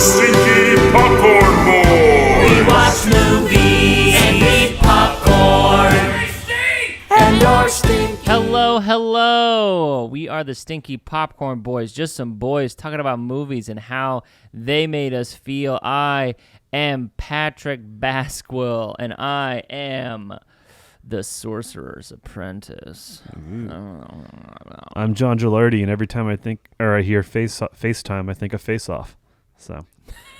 Stinky Popcorn Boys. We watch movies and eat popcorn. And our stinky. Hello. We are the Stinky Popcorn Boys. Just some boys talking about movies and how they made us feel. I am Patrick Basquill, and I am the Sorcerer's Apprentice. I'm John Gilardi, and every time I hear FaceTime, I think of Face Off. So,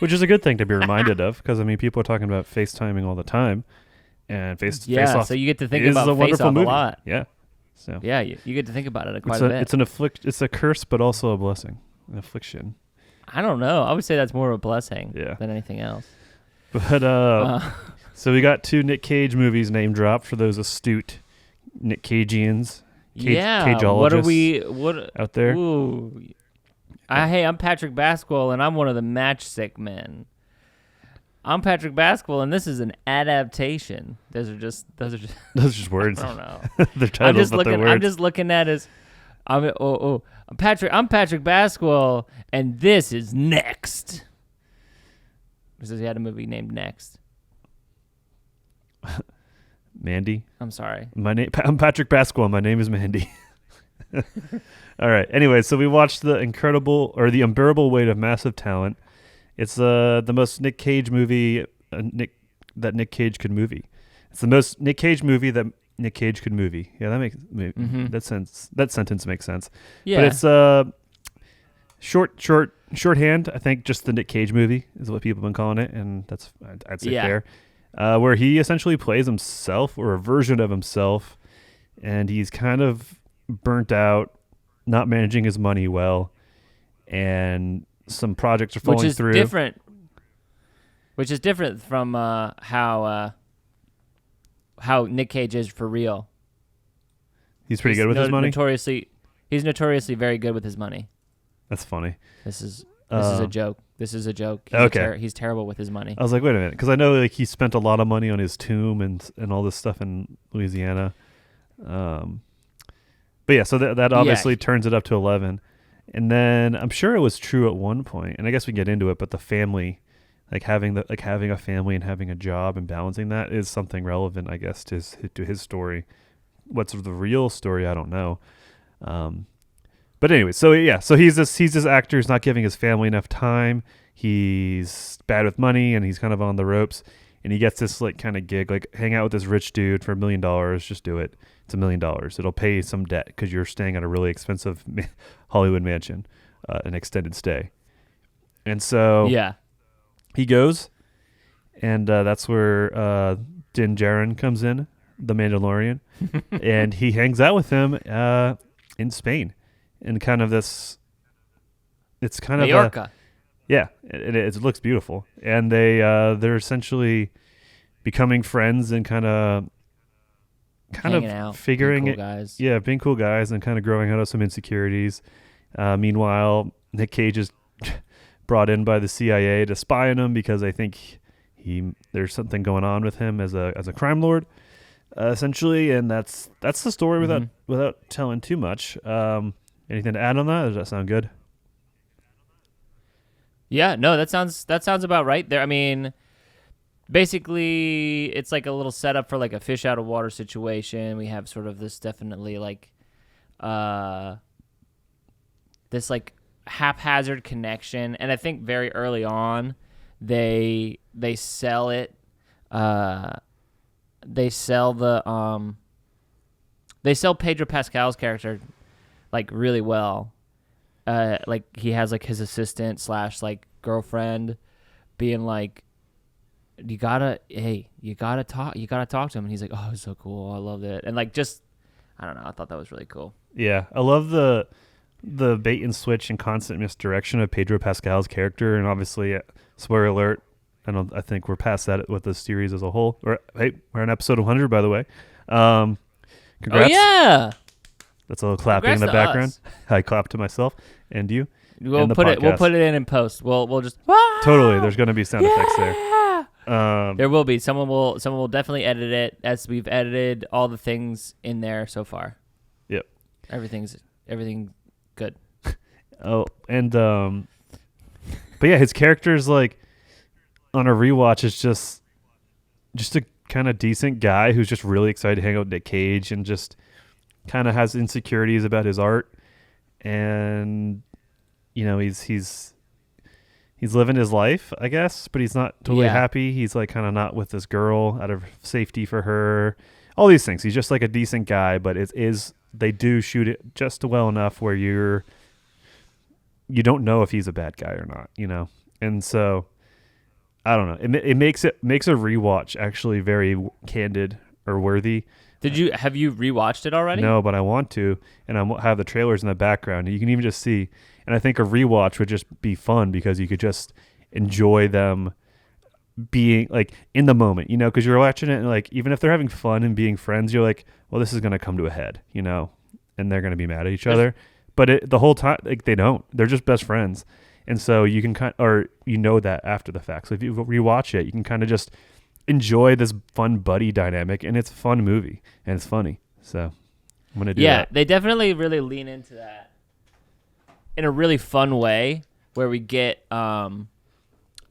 which is a good thing to be reminded of, because I mean, people are talking about FaceTiming all the time, and Face Off. So you get to think is about a Face wonderful Off movie. a lot. Yeah. So yeah, you get to think about it quite a bit. It's a curse, but also a blessing, an affliction. I don't know. I would say that's more of a blessing than anything else. But so we got 2 Nic Cage movies name dropped for those astute Nic Cageans. Cageologists what out there? Ooh. Hey, I'm Patrick Basquill, and I'm one of the matchstick men. I'm Patrick Basquill, and this is an adaptation. Those are just those are just words. I don't know. They're titles, but they're words. I'm just looking at I'm Patrick Basquill, and this is Next. Because he had a movie named Next. Mandy. I'm sorry. I'm Patrick Basquill. My name is Mandy. All right. Anyway, so we watched the Unbearable Weight of Massive Talent. It's the most Nic Cage movie that Nic Cage could movie. It's the most Nic Cage movie that Nic Cage could movie. Yeah, that makes that sentence makes sense. Yeah. But it's shorthand. I think just the Nic Cage movie is what people have been calling it, and that's I'd say fair. Where he essentially plays himself or a version of himself, and he's kind of burnt out, not managing his money well, and some projects are falling through. Which is different from how Nic Cage is for real. He's pretty good with his money? He's notoriously very good with his money. That's funny. This is a joke. This is a joke. He's terrible with his money. I was like, wait a minute, because I know like he spent a lot of money on his tomb and all this stuff in Louisiana. But yeah, so that obviously turns it up to 11. And then I'm sure it was true at one point, and I guess we can get into it, but the family, having a family and having a job and balancing that is something relevant, I guess, to his story. What's the real story, I don't know. But anyway, so he's this actor who's not giving his family enough time. He's bad with money, and he's kind of on the ropes. And he gets this kind of gig, hang out with this rich dude for $1 million. Just do it. It's $1 million. It'll pay some debt because you're staying at a really expensive Hollywood mansion, an extended stay. And so he goes, and that's where Din Djarin comes in, the Mandalorian, and he hangs out with him in Spain, in kind of this. It's kind Mallorca. It looks beautiful, and they're essentially becoming friends and kind of figuring being cool guys. being cool guys and kind of growing out of some insecurities. Meanwhile, Nic Cage is brought in by the CIA to spy on him because I think there's something going on with him as a crime lord, essentially, and that's the story without telling too much. Anything to add on that? Does that sound good? Yeah, no, that sounds about right there. I mean, basically, it's like a little setup for a fish out of water situation. We have sort of this definitely this haphazard connection, and I think very early on, they sell it. They sell Pedro Pascal's character really well. He has his assistant / girlfriend being you gotta talk to him, and he's like, oh, it's so cool, I loved it, and I don't know, I thought that was really cool. Yeah, I love the bait and switch and constant misdirection of Pedro Pascal's character, and obviously, spoiler alert, I think we're past that with the series as a whole. We're on episode 100, by the way. Congrats. Oh yeah. That's a little clapping in the background. I clap to myself and you. We'll put it in post. We'll just totally. There's going to be sound effects there. There will be. Someone will definitely edit it, as we've edited all the things in there so far. Yep. Everything good. Oh, and but But yeah, his character's like on a rewatch is just a kind of decent guy who's just really excited to hang out with Nic Cage and just kind of has insecurities about his art. And he's living his life, I guess, but he's not totally happy. He's like kind of not with this girl out of safety for her. All these things. He's just like a decent guy, but they do shoot it just well enough where you don't know if he's a bad guy or not, And so I don't know. It makes a rewatch actually very candid or worthy. Have you rewatched it already? No, but I want to, and I have the trailers in the background. You can even just see, and I think a rewatch would just be fun because you could just enjoy them being like in the moment, because you're watching it and like even if they're having fun and being friends, you're like, well, this is going to come to a head, and they're going to be mad at each other. But the whole time, like they don't. They're just best friends, and so you can that after the fact. So if you rewatch it, you can kind of just enjoy this fun buddy dynamic, and it's a fun movie and it's funny. So I'm gonna do that. Yeah, they definitely really lean into that in a really fun way, where we get I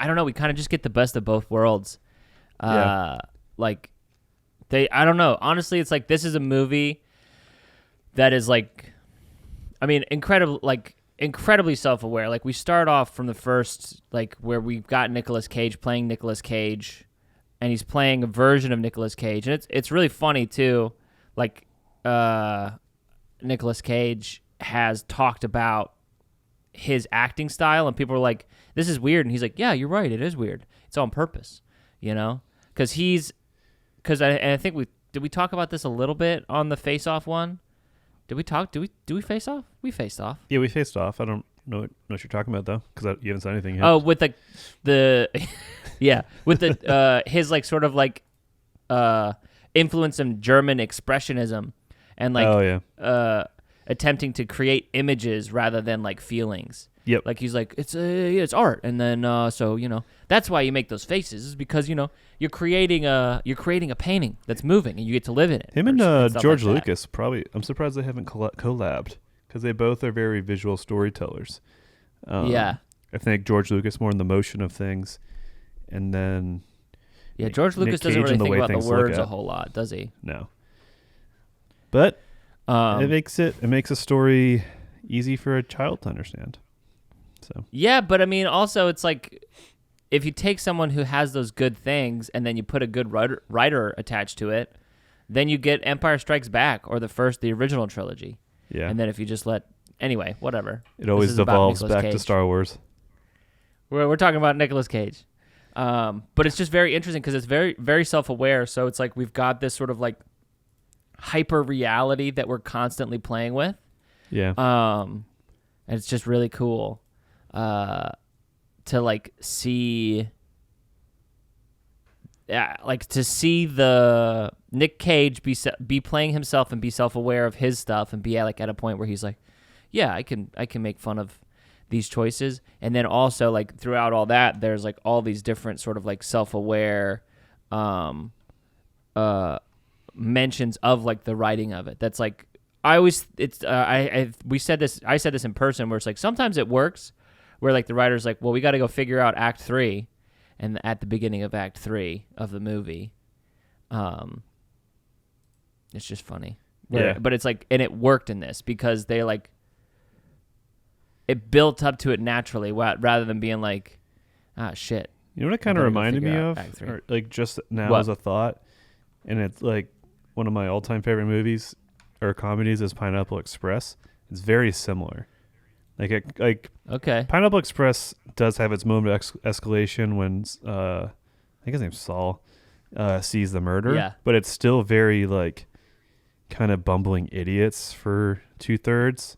don't know, we kind of just get the best of both worlds. Like I don't know. Honestly, it's like this is a movie that is like, I mean, incredibly self-aware. Like we start off from the first, like where we've got Nicolas Cage playing Nicolas Cage, and he's playing a version of Nicolas Cage, and it's really funny too. Like Nicolas Cage has talked about his acting style, and people are like, "This is weird," and he's like, "Yeah, you're right. It is weird. It's on purpose." Because I think we talk about this a little bit on the Face Off one. Did we talk? Do we face off? We faced off. Yeah, we faced off. I don't know what you're talking about though, because you haven't said anything yet. Oh, with the yeah, with the his like sort of like influence in German expressionism, and like attempting to create images rather than like feelings. Yep. Like he's like, it's art, and then so that's why you make those faces, is because you're creating a painting that's moving and you get to live in it. Him and George Lucas probably. I'm surprised they haven't collabed, because they both are very visual storytellers. I think George Lucas more in the motion of things, and then George Lucas doesn't really think about the words a whole lot, does he? No. But it makes a story easy for a child to understand. So yeah, but I mean, also it's like if you take someone who has those good things and then you put a good writer attached to it, then you get Empire Strikes Back or the original trilogy. Yeah. And then if you just anyway, whatever. It always devolves back to Star Wars. We're talking about Nicolas Cage. But it's just very interesting because it's very, very self-aware. So it's like we've got this sort of like hyper reality that we're constantly playing with. Yeah. And it's just really cool to like see the Nic Cage be playing himself and be self-aware of his stuff and be at a point where he's like, yeah, I can make fun of these choices. And then also like throughout all that, there's like all these different sort of like self-aware mentions of like the writing of it. That's like, I said this in person, where it's like sometimes it works where like the writer's like, well, we got to go figure out Act 3, and at the beginning of Act 3 of the movie, it's just funny. Yeah. But it's like, and it worked in this because they like, it built up to it naturally rather than being like, shit. You know what it kind of reminded me of? Or like just now as a thought, and it's like one of my all-time favorite movies or comedies is Pineapple Express. It's very similar. Okay. Pineapple Express does have its moment of escalation when I think his name's Saul sees the murder. Yeah. But it's still very like kind of bumbling idiots for 2/3,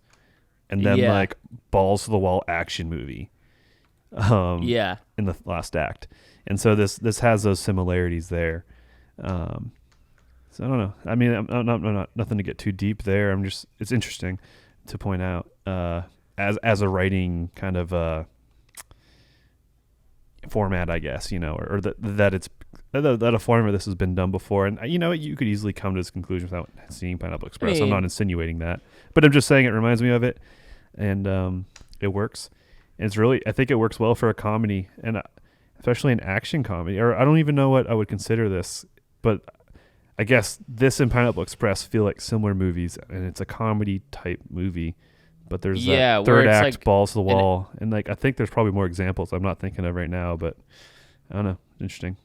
and then like balls to the wall action movie. In the last act, and so this has those similarities there. So I don't know. I mean, I'm not nothing to get too deep there. It's interesting to point out as a writing kind of format, I guess, or that it's that a form of this has been done before, and you could easily come to this conclusion without seeing Pineapple Express. I'm not insinuating that, but I'm just saying it reminds me of it, and it works. And it's really, I think it works well for a comedy, and especially an action comedy. Or I don't even know what I would consider this, but I guess this and Pineapple Express feel like similar movies, and it's a comedy type movie. But there's that third act, like, balls to the wall, and like I think there's probably more examples I'm not thinking of right now, but I don't know. Interesting.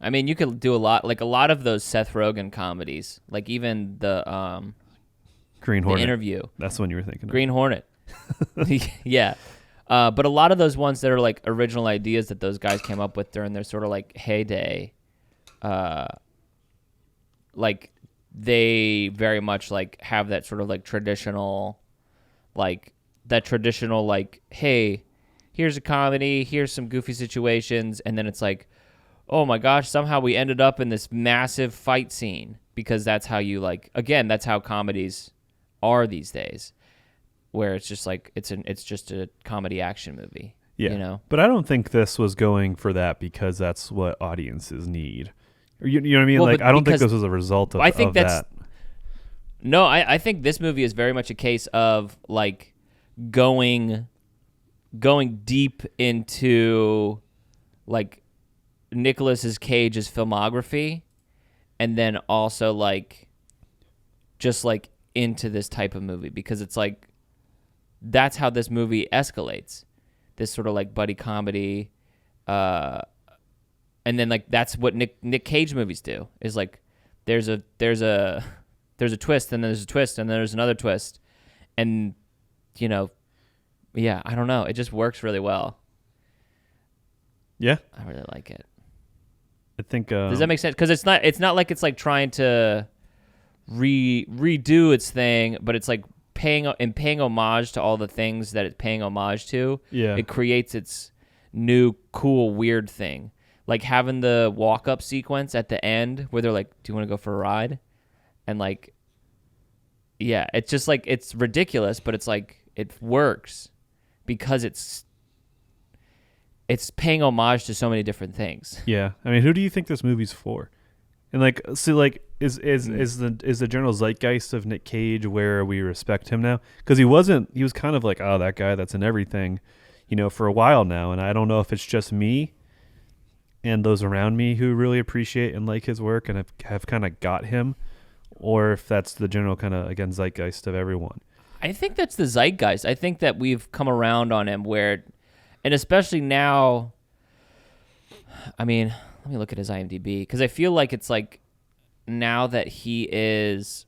I mean, you could do a lot of those Seth Rogen comedies, like even the Green Hornet. The Interview. That's the one you were thinking Green of. Hornet. Yeah. But a lot of those ones that are like original ideas that those guys came up with during their sort of like heyday, like they very much like have that sort of like traditional, like hey, here's a comedy, here's some goofy situations, and then it's like, oh my gosh, somehow we ended up in this massive fight scene, because that's how you like, again, that's how comedies are these days, where it's just like it's just a comedy action movie. Yeah, you know. But I don't think this was going for that because that's what audiences need. You know what I mean? Well, like I don't think this was a result of, that. No, I think this movie is very much a case of like going deep into like Nicolas Cage's filmography, and then also like just like into this type of movie, because it's like that's how this movie escalates, this sort of like buddy comedy, and then like that's what Nic Cage movies do, is like there's a twist, and then there's a twist, and then there's another twist, and you know, yeah, I don't know, it just works really well. Yeah, I really like it. I think. Does that make sense? Because it's not like it's like trying to redo its thing, but it's like paying homage to all the things that it's paying homage to. Yeah, it creates its new cool weird thing, like having the walk up sequence at the end where they're like, "Do you want to go for a ride?" And like, yeah, it's just like it's ridiculous, but it's like it works because it's paying homage to so many different things. Yeah, I mean, who do you think this movie's for? And like, see, like, is the general zeitgeist of Nic Cage where we respect him now? Because he was kind of like, oh, that guy that's in everything, you know, for a while now. And I don't know if it's just me and those around me who really appreciate and like his work and have kind of got him, or if that's the general kind of, again, zeitgeist of everyone. I think that's the zeitgeist. I think that we've come around on him where, and especially now, I mean, let me look at his IMDb, because I feel like it's like now that he is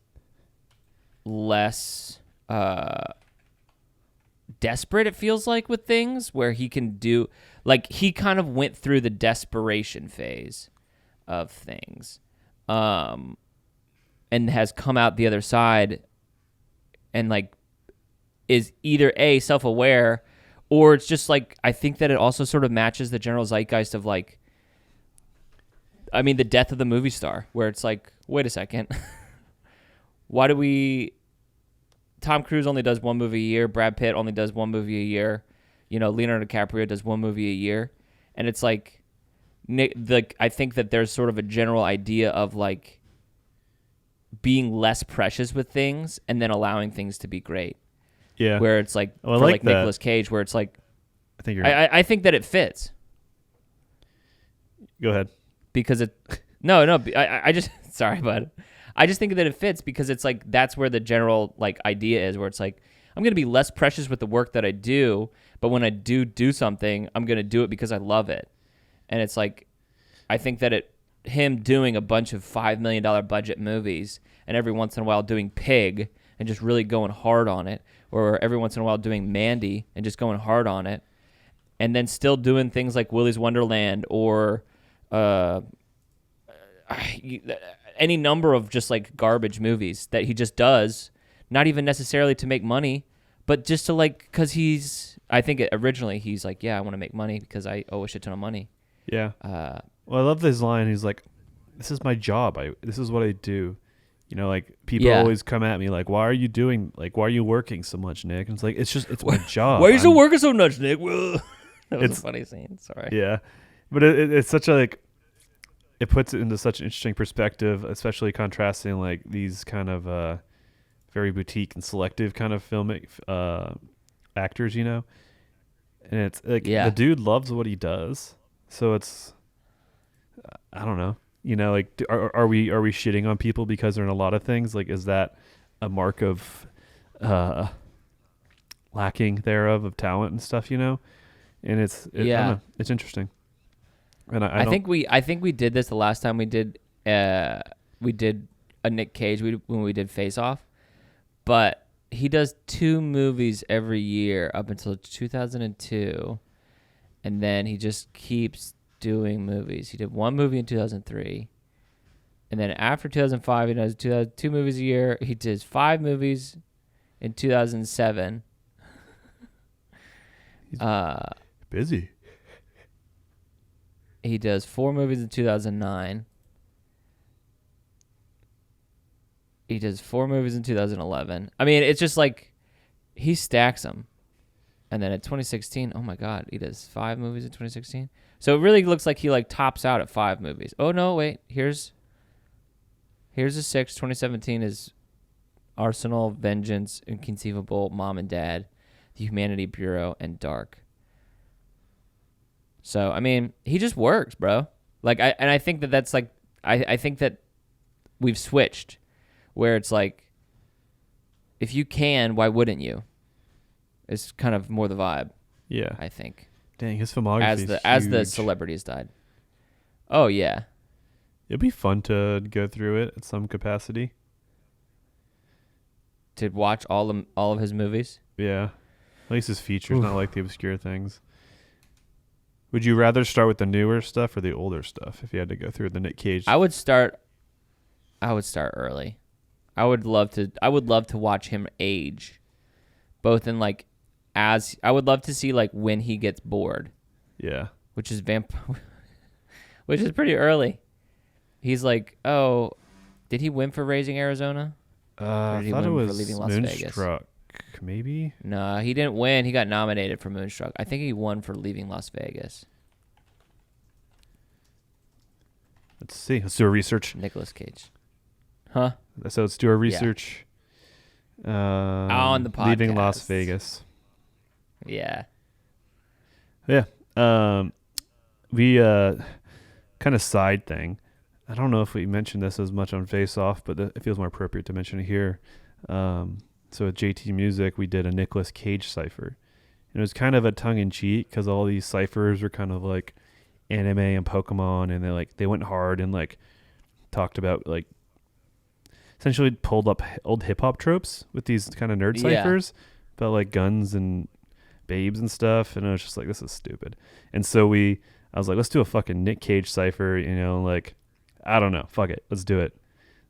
less desperate, it feels like, with things where he can do, like he kind of went through the desperation phase of things, and has come out the other side and like is either A, self-aware, or it's just like, I think that it also sort of matches the general zeitgeist of like, I mean, the death of the movie star, where it's like, wait a second. Why do Tom Cruise only does one movie a year, Brad Pitt only does one movie a year, you know, Leonardo DiCaprio does one movie a year. And it's like, I think that there's sort of a general idea of like being less precious with things and then allowing things to be great. Yeah. Where it's like, for like Nicolas Cage, where it's like, I think I think that it fits. Go ahead. Because I just, sorry, bud. I just think that it fits because it's like, that's where the general like idea is, where it's like, I'm going to be less precious with the work that I do, but when I do something, I'm going to do it because I love it. And it's like, I think that him doing a bunch of $5 million budget movies and every once in a while doing Pig and just really going hard on it, or every once in a while doing Mandy and just going hard on it, and then still doing things like Willy's Wonderland or any number of just like garbage movies that he just does, not even necessarily to make money, but just to like, because I think originally he's like, yeah, I want to make money because I owe a shit ton of money. Yeah. Well, I love this line. He's like, this is my job. This is what I do. You know, like people always come at me like, why are you working so much, Nick? And it's like, it's my job. Why are you still working so much, Nick? That was a funny scene. Sorry. Yeah. But it's such a like, it puts it into such an interesting perspective, especially contrasting like these kind of very boutique and selective kind of filmic actors, you know. and it's like Yeah. the dude loves what he does. So it's, I don't know, like are we shitting on people because they're in a lot of things? Like, is that a mark of lacking thereof of talent and stuff? And I don't know, it's interesting. And I think we did this the last time we did a Nic Cage when we did Face Off, but he does 2 movies every year up until 2002, and then he just keeps doing movies. He did 1 movie in 2003, and then after 2005 he does 2 movies a year. He did 5 movies in 2007. He's busy. He does 4 movies in 2009. He does 4 movies in 2011. I mean, it's just like he stacks them. And then in 2016, oh my God, he does 5 movies in 2016. So it really looks like he like tops out at 5 movies. Oh no, wait, here's a 6. 2017 is Arsenal, Vengeance, Inconceivable, Mom and Dad, The Humanity Bureau, and Dark. So, I mean, he just works, bro. Like, I think that's like, I think that we've switched where it's like, if you can, why wouldn't you? It's kind of more the vibe. Yeah. I think. Dang, his filmography as the celebrities died. Oh, yeah. It'd be fun to go through it at some capacity. To watch all of his movies? Yeah. At least his features, not like the obscure things. Would you rather start with the newer stuff or the older stuff if you had to go through the Nic Cage? I would start early. I would love to watch him age. Both in like I would love to see like when he gets bored. Yeah. Which is which is pretty early. He's like, "Oh, did he win for Raising Arizona?" I or did he thought it win was for Leaving Las Vegas? Moonstruck, maybe? No, he didn't win. He got nominated for Moonstruck. I think he won for Leaving Las Vegas. Let's see. Let's do a research. Nicolas Cage. Huh? So let's do our research. On the podcast. Leaving Las Vegas. Yeah. Yeah. We kind of side thing. I don't know if we mentioned this as much on Face Off, but it feels more appropriate to mention it here. So with JT Music, we did a Nicolas Cage cipher. And it was kind of a tongue-in-cheek because all these ciphers were kind of like anime and Pokemon, and they went hard and like talked about like essentially pulled up old hip-hop tropes with these kind of nerd ciphers about like guns and babes and stuff. And I was just like, this is stupid. And so I was like, let's do a fucking Nic Cage cipher, like, I don't know, fuck it, let's do it.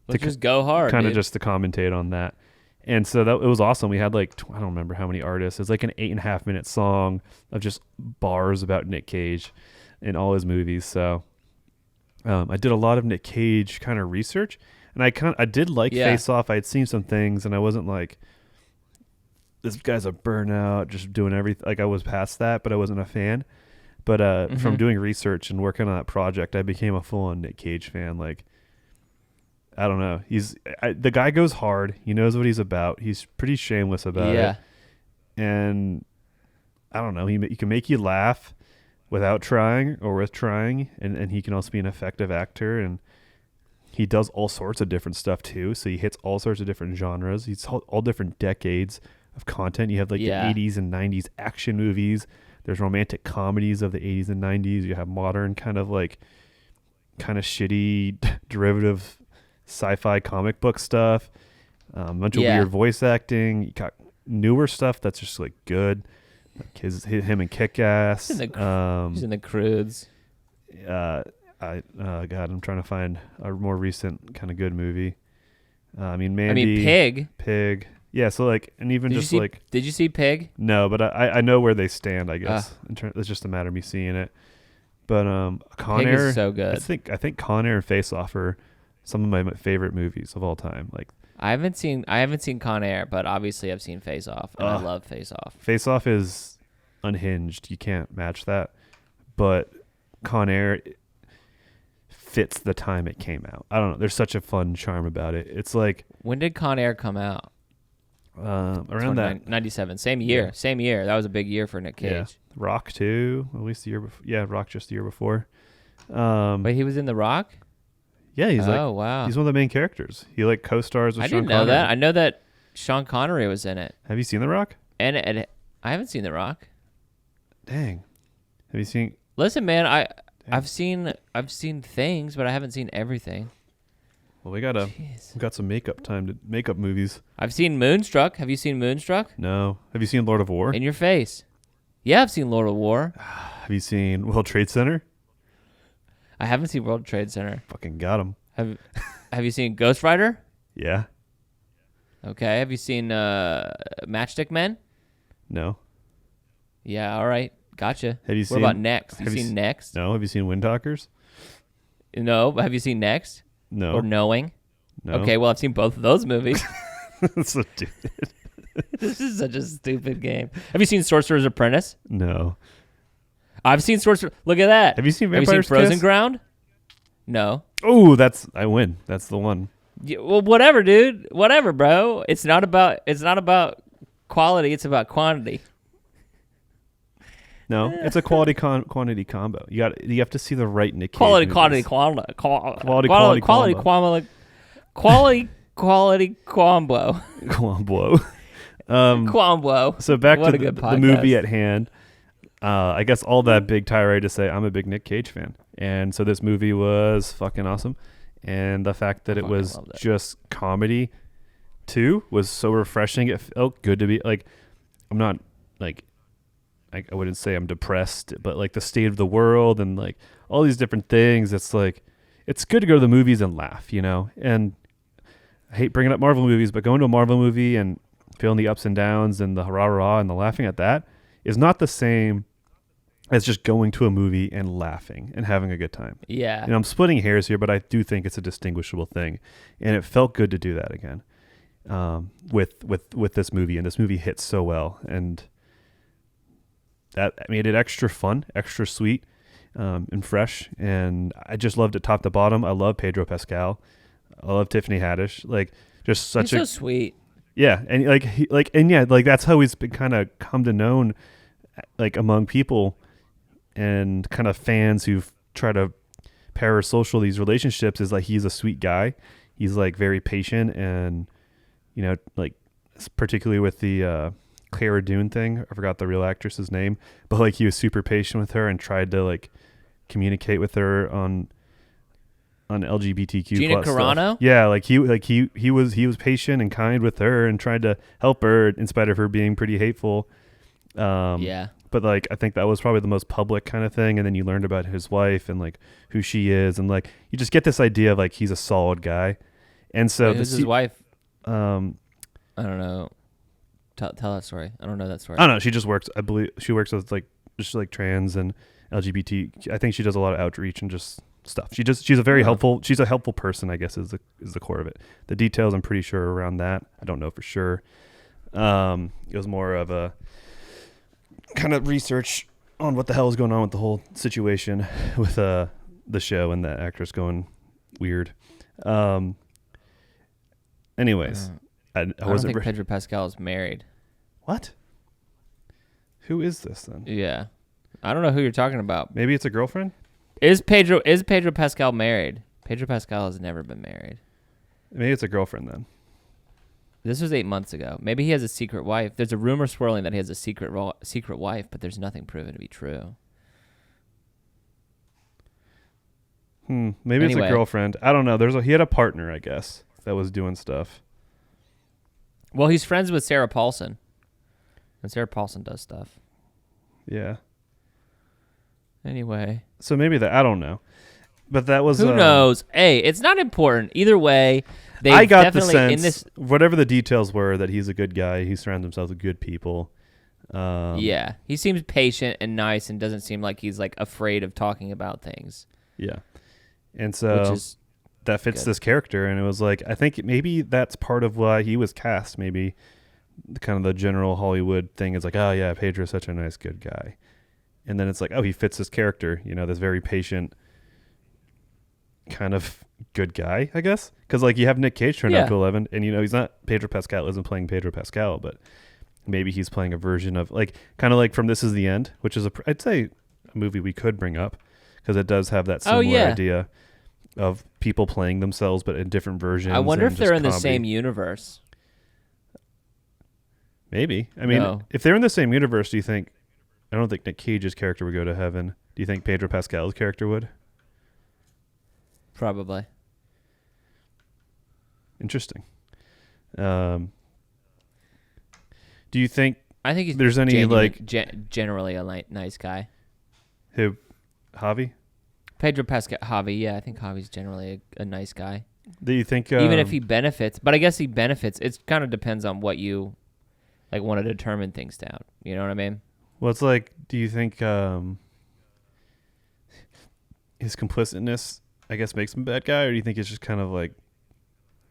Let's just go hard, kind of dude. just to commentate on that. And so it was awesome. We had like, I don't remember how many artists. It's like an 8.5 minute song of just bars about Nic Cage in all his movies. So I did a lot of Nic Cage kind of research, and I did like Face Off. I had seen some things, and I wasn't like, this guy's a burnout, just doing everything. Like, I was past that, but I wasn't a fan. But from doing research and working on that project, I became a full-on Nic Cage fan. Like, I don't know. The guy goes hard. He knows what he's about. He's pretty shameless about it. And I don't know. He can make you laugh without trying or with trying. And he can also be an effective actor. And he does all sorts of different stuff too. So he hits all sorts of different genres. He's all different decades of content. You have like the 80s and 90s action movies. There's romantic comedies of the 80s and 90s. You have modern kind of shitty derivative sci-fi comic book stuff, a bunch of weird voice acting. You got newer stuff that's just like good, like him and Kick-Ass. He's in the Croods. God, I'm trying to find a more recent kind of good movie. Mandy. Pig. Yeah, so like, and even did No, but I know where they stand, I guess. It's just a matter of me seeing it. But Con Pig Air is so good. I think Con Air and Face Off are some of my favorite movies of all time. Like, I haven't seen Con Air, but obviously I've seen Face Off, and I love Face Off. Face Off is unhinged. You can't match that. But Con Air fits the time it came out. I don't know. There's such a fun charm about it. It's like, when did Con Air come out? Around that 97. Same year. Yeah. Same year. That was a big year for Nic Cage. Yeah. Rock too, at least the year before. Yeah, Rock just the year before. Wait, he was in The Rock? Yeah, he's wow. he's one of the main characters. He like co-stars with I Sean didn't know Connery. that. I know that Sean Connery was in it. Have you seen The Rock? And I haven't seen The Rock. Dang. Have you seen? Listen, man, I've seen things, but I haven't seen everything. Well, we got some makeup movies. I've seen Moonstruck. Have you seen Moonstruck? No. Have you seen Lord of War? In your face. Yeah, I've seen Lord of War. Have you seen World Trade Center? I haven't seen World Trade Center. Fucking got him. Have you seen Ghost Rider? Yeah. Okay. Have you seen Matchstick Men? No. Yeah. All right. Gotcha. Have you What seen? about Next? have You you seen s- Next? No. Have you seen Wind Talkers? No. Have you seen Next? No. Or Knowing? No. Okay. Well, I've seen both of those movies. So stupid. This is such a stupid game. Have you seen Sorcerer's Apprentice? No. I've seen Sorcerer. Look at that. Have you seen Have you Vampire's seen Frozen Kiss? Ground? No. Oh, I win. That's the one. Yeah, well, whatever, dude. Whatever, bro. It's not about quality. It's about quantity. No, it's a quality quantity combo. You have to see the right Nic Cage Quality, movies. quantity, quality, Quality combo. Combo. Combo. So back What to a good the movie podcast. at hand. I guess all that big tirade to say I'm a big Nic Cage fan, and so this movie was fucking awesome, and the fact that it fucking was loved it. just comedy too was so refreshing. It felt good to be like, I'm not like, I wouldn't say I'm depressed, but like the state of the world and like all these different things. It's like, it's good to go to the movies and laugh, you know. And I hate bringing up Marvel movies, but going to a Marvel movie and feeling the ups and downs and the rah-rah and the laughing at that is not the same as just going to a movie and laughing and having a good time. Yeah. And I'm splitting hairs here, but I do think it's a distinguishable thing. And it felt good to do that again with this movie. And this movie hit so well. And that made it extra fun, extra sweet, and fresh. And I just loved it top to bottom. I love Pedro Pascal. I love Tiffany Haddish. Like, just such He's so sweet. yeah, and that's how he's been kind of come to known, like among people, and kind of fans who've tried to parasocial these relationships. Is like he's a sweet guy. He's like very patient, and you know, like particularly with the Cara Dune thing. I forgot the real actress's name, but like he was super patient with her and tried to like communicate with her on LGBTQ Gina plus Carano? stuff. Yeah, he was patient and kind with her and tried to help her in spite of her being pretty hateful. Yeah. But like I think that was probably the most public kind of thing, and then you learned about his wife and like who she is, and like you just get this idea of like he's a solid guy. And so Wait, who's his wife? I I don't know. Tell that story. I don't know that story. don't know. She just works. I believe she works with like just like trans and LGBT. I think she does a lot of outreach and just stuff. She's a very helpful. She's a helpful person, I guess, is the core of it. The details, I'm pretty sure around that. I don't know for sure. It was more of a kind of research on what the hell is going on with the whole situation with the show and the actress going weird. Anyways, I don't wasn't. think Pedro Pascal is married. What? Who is this then? Yeah. I don't know who you're talking about. Maybe it's a girlfriend? Is Pedro Pascal married? Pedro Pascal has never been married. Maybe it's a girlfriend then. This was 8 months ago. Maybe he has a secret wife. There's a rumor swirling that he has a secret wife, but there's nothing proven to be true. Maybe it's Anyway. a girlfriend. I don't know. He had a partner, I guess, that was doing stuff. Well, he's friends with Sarah Paulson. And Sarah Paulson does stuff. Yeah. Anyway. So maybe I don't know. But that was Who knows? Hey, it's not important. Either way, they I got the definitely sense, in this. whatever the details were, that he's a good guy. He surrounds himself with good people. Yeah, he seems patient and nice, and doesn't seem like he's like afraid of talking about things. Yeah. And so Which is that fits good. this character. And it was like, I think maybe that's part of why he was cast. Maybe kind of the general Hollywood thing is like, oh yeah, Pedro's such a nice, good guy. And then it's like, oh, he fits this character, you know, this very patient kind of good guy, I guess. Because like you have Nic Cage turned Yeah. out to 11, and he's not Pedro Pascal isn't playing Pedro Pascal, but maybe he's playing a version of like kind of like from This Is the End, which is I'd say a movie we could bring up because it does have that similar idea of people playing themselves but in different versions. I wonder if they're in the comedy. same universe. Maybe. I mean, if they're in the same universe, do you think? I don't think Nic Cage's character would go to heaven. Do you think Pedro Pascal's character would? Probably. Interesting. Do you think? I think there's any like generally a nice guy. Who? Javi? Pedro Pascal, Javi. Yeah, I think Javi's generally a nice guy. Do you think even if he benefits? But I guess he benefits. It kind of depends on what you like want to determine things down. You know what I mean? Well, it's like, do you think his complicitness, I guess, makes him a bad guy, or do you think he's just kind of like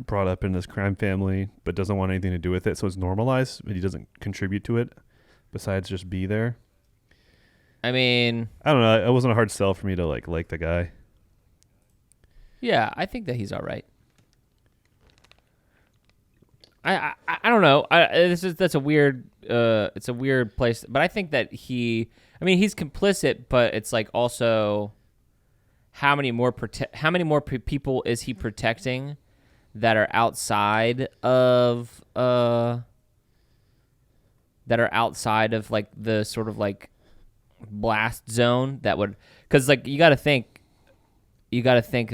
brought up in this crime family but doesn't want anything to do with it, so it's normalized, but he doesn't contribute to it besides just be there? I mean, I don't know. It wasn't a hard sell for me to like the guy. Yeah, I think that he's all right. I don't know. That's a weird it's a weird place, but I think that he's complicit, but it's like also how many more people is he protecting that are outside of like the sort of like blast zone that would, because like you got to think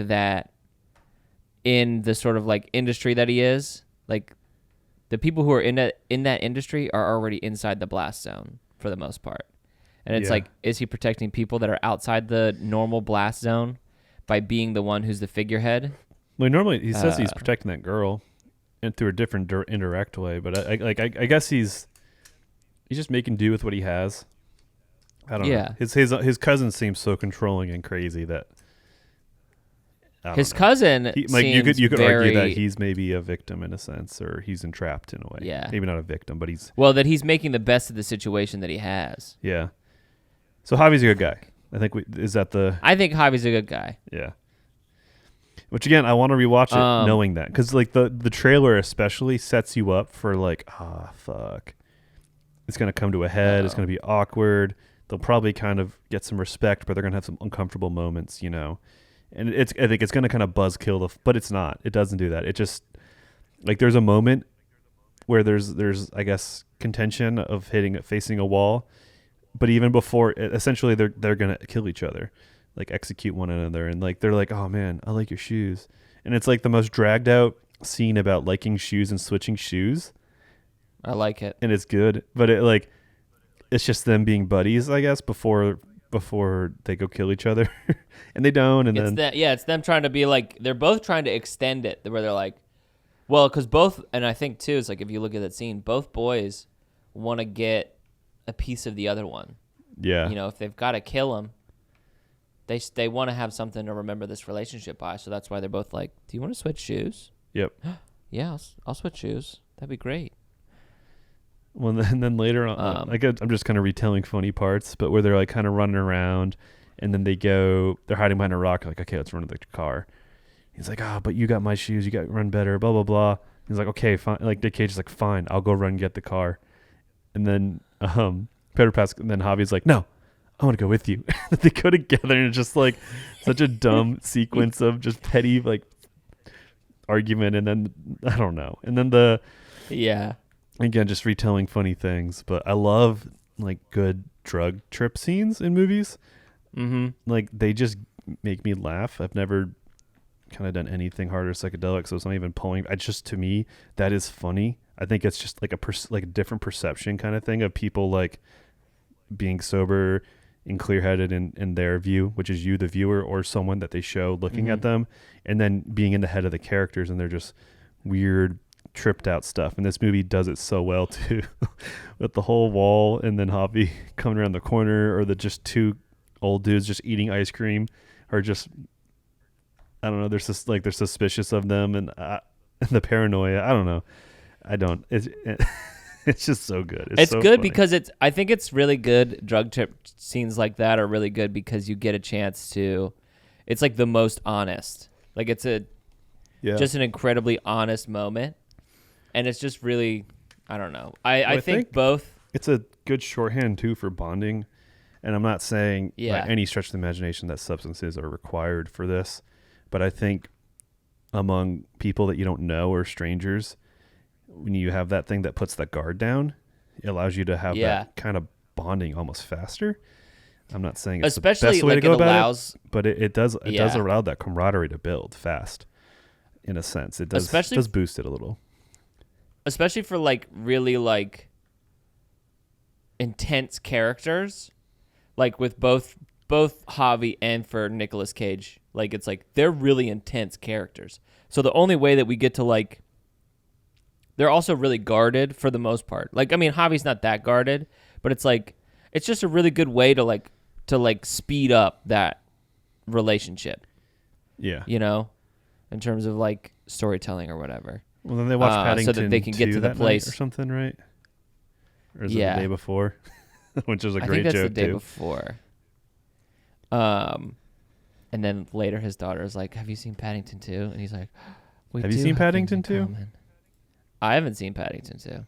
that in the sort of like industry that he is, like the people who are in that industry are already inside the blast zone for the most part. And it's like, is he protecting people that are outside the normal blast zone by being the one who's the figurehead? Well, normally he says he's protecting that girl, and through a different indirect way. But I guess he's just making do with what he has. I don't know. His cousin seems so controlling and crazy that his cousin seems you could very, argue that he's maybe a victim in a sense, or he's entrapped in a way. Yeah, maybe not a victim, but that he's making the best of the situation that he has. Yeah. So Javi's a good guy. I think I think Javi's a good guy. Yeah. Which again, I want to rewatch it knowing that, because like the trailer especially sets you up for like, fuck, it's gonna come to a head. It's gonna be awkward. They'll probably kind of get some respect, but they're gonna have some uncomfortable moments, And I think it's gonna kind of buzzkill but it's not. It doesn't do that. It just like there's a moment where there's I guess contention of facing a wall, but even before, essentially they're gonna kill each other, like execute one another, and like they're like, oh man, I like your shoes, and it's like the most dragged out scene about liking shoes and switching shoes. I like it, and it's good, but it's just them being buddies, I guess, before they go kill each other, and they don't, and it's them trying to be like, they're both trying to extend it, where they're like, well, because both, and I think too, it's like if you look at that scene, both boys want to get a piece of the other one. Yeah, if they've got to kill him, they want to have something to remember this relationship by, so that's why they're both like, do you want to switch shoes? Yep. Yeah, I'll switch shoes. That'd be great. Well, and then later on, I'm just kind of retelling funny parts, but where they're like kind of running around, and then they're hiding behind a rock, like, okay, let's run to the car. He's like, but you got my shoes, you got run better, blah, blah, blah. He's like, okay, fine. Like Nic Cage is like, fine, I'll go run and get the car. And then Pedro Pascal, and then Javi's like, no, I want to go with you. They go together, and it's just like such a dumb sequence of just petty like argument, and then I don't know, and then again, just retelling funny things. But I love like good drug trip scenes in movies. Mm-hmm. Like they just make me laugh. I've never kind of done anything harder psychedelic, so it's not even pulling. To me, that is funny. I think it's just like a different perception kind of thing of people like being sober and clear-headed in their view, which is you, the viewer, or someone that they show looking at them, and then being in the head of the characters, and they're just weird, tripped out stuff. And this movie does it so well too, with the whole wall, and then Javi coming around the corner, or the just two old dudes just eating ice cream, or just, I don't know, there's just like they're suspicious of them, and the paranoia. I don't know. It's just so good. It's so good funny. because I think it's really good. Drug trip scenes like that are really good because you get a chance to, it's like the most honest. Like it's Yeah. just an incredibly honest moment, and it's just really, I don't know. I think both. It's a good shorthand too for bonding, and I'm not saying by any stretch of the imagination that substances are required for this, but I think among people that you don't know or strangers, when you have that thing that puts the guard down, it allows you to have that kind of bonding almost faster. I'm not saying it's especially the best way like to go it allows, about it, but it does allow that camaraderie to build fast. In a sense, it does boost it a little. Especially for like really like intense characters, like with both Javi and for Nicolas Cage. Like it's like they're really intense characters. So the only way that we get to like, they're also really guarded for the most part. Like I mean, Javi's not that guarded, but it's like it's just a really good way to speed up that relationship. Yeah, you know, in terms of like storytelling or whatever. Well, then they watch Paddington so that they can get to the place or something, right? Or is it the day before? Which is a great joke too. I think that's the day before. And then later his daughter is like, "Have you seen Paddington 2?" And he's like, "Have you seen Paddington 2?" I haven't seen Paddington 2.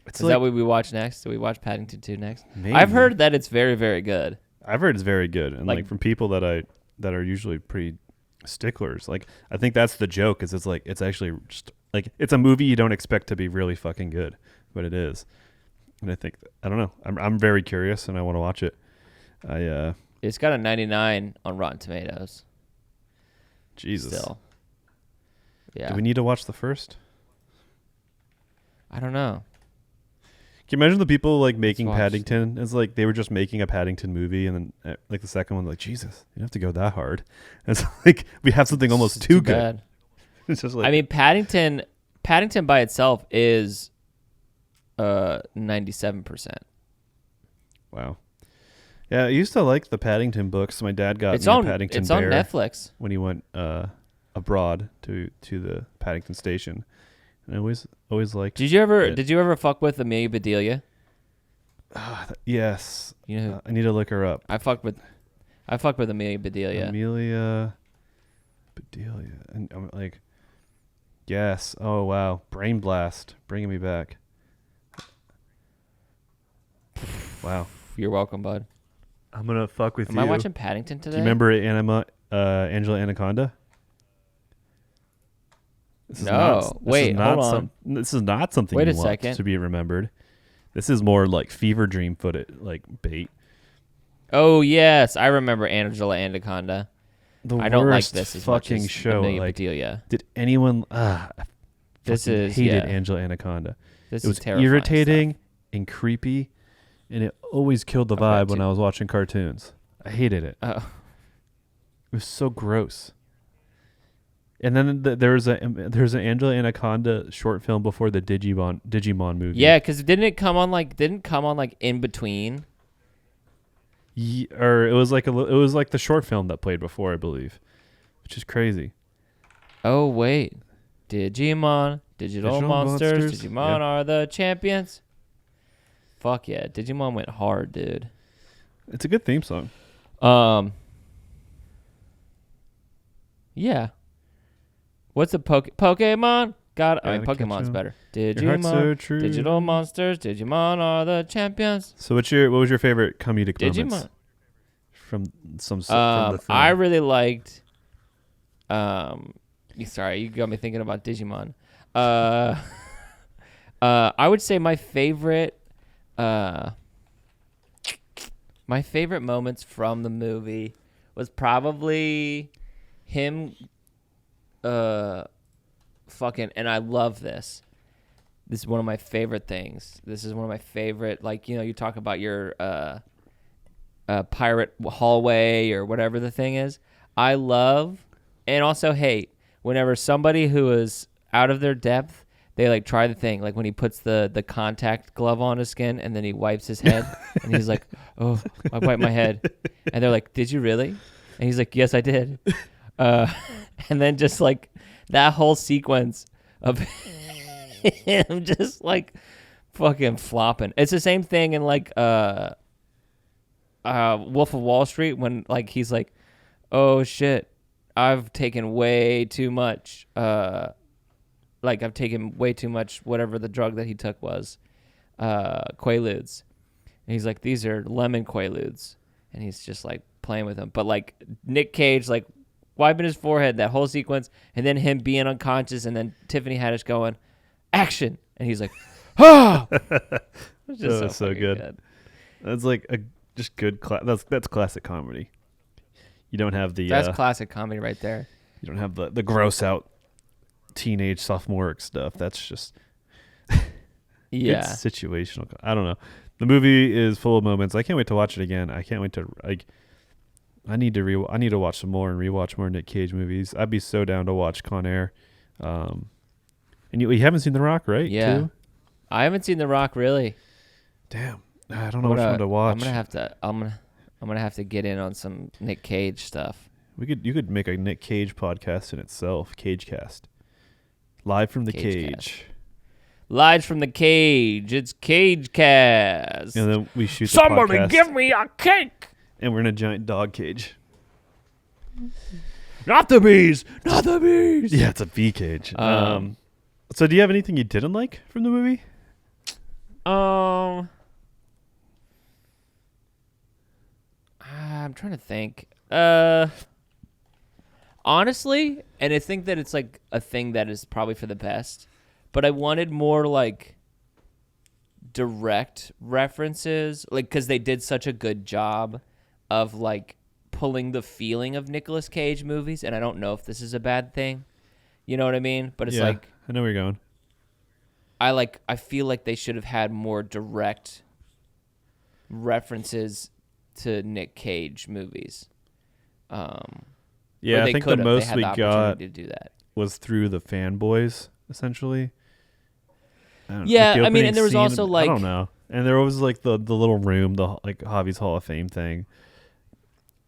Is that what we watch next? Do we watch Paddington 2 next? Maybe. I've heard that it's very, very good. I've heard it's very good, and like from people that are usually pretty sticklers. Like I think that's the joke. Is it's actually just like it's a movie you don't expect to be really fucking good, but it is. And I think I don't know. I'm very curious, and I want to watch it. It's got a 99 on Rotten Tomatoes. Jesus. Still. Yeah. Do we need to watch the first? I don't know. Can you imagine the people like making Paddington? It's like they were just making a Paddington movie, and then like the second one, like Jesus, you don't have to go that hard. And it's like we have something almost too good. Bad. It's just like I mean, Paddington by itself is 97%. Wow. Yeah, I used to like the Paddington books. My dad got me a Paddington It's Bear on Netflix when he went abroad to the Paddington station. And I always liked. Did you ever fuck with Amelia Bedelia? Yes. You know, I need to look her up. I fucked with Amelia Bedelia. Amelia Bedelia, and I'm like, yes. Oh wow, Brain Blast, bringing me back. Wow. You're welcome, bud. I'm gonna fuck with you. Am I watching Paddington today? Do you remember Angela Anaconda? This is hold on. This is not something Wait you a want second. to be remembered. This is more like fever dream footage, like bait. Oh yes, I remember Angela Anaconda. I don't like this as fucking much as show. Amelia Like, Bedelia. did anyone? Hated Angela Anaconda. It was irritating stuff. And creepy, and it always killed the vibe when I was watching cartoons. I hated it. Oh. It was so gross. And then there's an Angela Anaconda short film before the Digimon movie. Yeah, because didn't come on like in between. Or it was like the short film that played before, I believe, which is crazy. Oh wait, Digimon, Digital Monsters, Digimon are the champions. Fuck yeah, Digimon went hard, dude. It's a good theme song. Yeah. What's the Pokemon? Pokemon's better. Digimon, so true. Digital Monsters, Digimon are the champions. So what was your favorite comedic moments Digimon from from the film? I really liked. Sorry, you got me thinking about Digimon. I would say my favorite moments from the movie was probably him. And I love this. This is one of my favorite things. This is one of my favorite, like, you know, you talk about your pirate hallway or whatever the thing is. I love and also hate whenever somebody who is out of their depth, they like try the thing, like when he puts the contact glove on his skin and then he wipes his head and he's like, oh, I wiped my head. And they're like, did you really? And he's like, yes, I did. And then just like that whole sequence of him just like fucking flopping. It's the same thing in like Wolf of Wall Street when like he's like, oh shit, I've taken way too much. I've taken way too much. Whatever the drug that he took was, Quaaludes. And he's like, these are lemon Quaaludes, and he's just like playing with them. But like Nic Cage, like wiping his forehead, that whole sequence, and then him being unconscious, and then Tiffany Haddish going, action, and he's like, oh, it's just so good. That's like just good. That's classic comedy. You don't have the. That's classic comedy right there. You don't have the gross out teenage sophomoric stuff. That's just yeah, situational. I don't know. The movie is full of moments. I can't wait to watch it again. I can't wait to I need to watch some more and rewatch more Nic Cage movies. I'd be so down to watch Con Air. And you haven't seen The Rock, right? Yeah, too? I haven't seen The Rock really. Damn, I don't know which one to watch. I'm gonna have to get in on some Nic Cage stuff. You could make a Nic Cage podcast in itself, Cagecast. Live from the cage. Live from the cage. It's Cagecast. And then we shoot Somebody the podcast, give me a cake. and we're in a giant dog cage. Not the bees. Not the bees. Yeah, it's a bee cage. So do you have anything you didn't like from the movie? I'm trying to think. Honestly, and I think that it's like a thing that is probably for the best, but I wanted more like direct references, like because they did such a good job of like pulling the feeling of Nicolas Cage movies, and I don't know if this is a bad thing. You know what I mean? But it's like I know where you're going. I feel like they should have had more direct references to Nic Cage movies. Yeah, I think the most we got to do that was through the fanboys, essentially. Yeah, I mean, and there was also like, I don't know, and there was like the little room, the like Javi's Hall of Fame thing.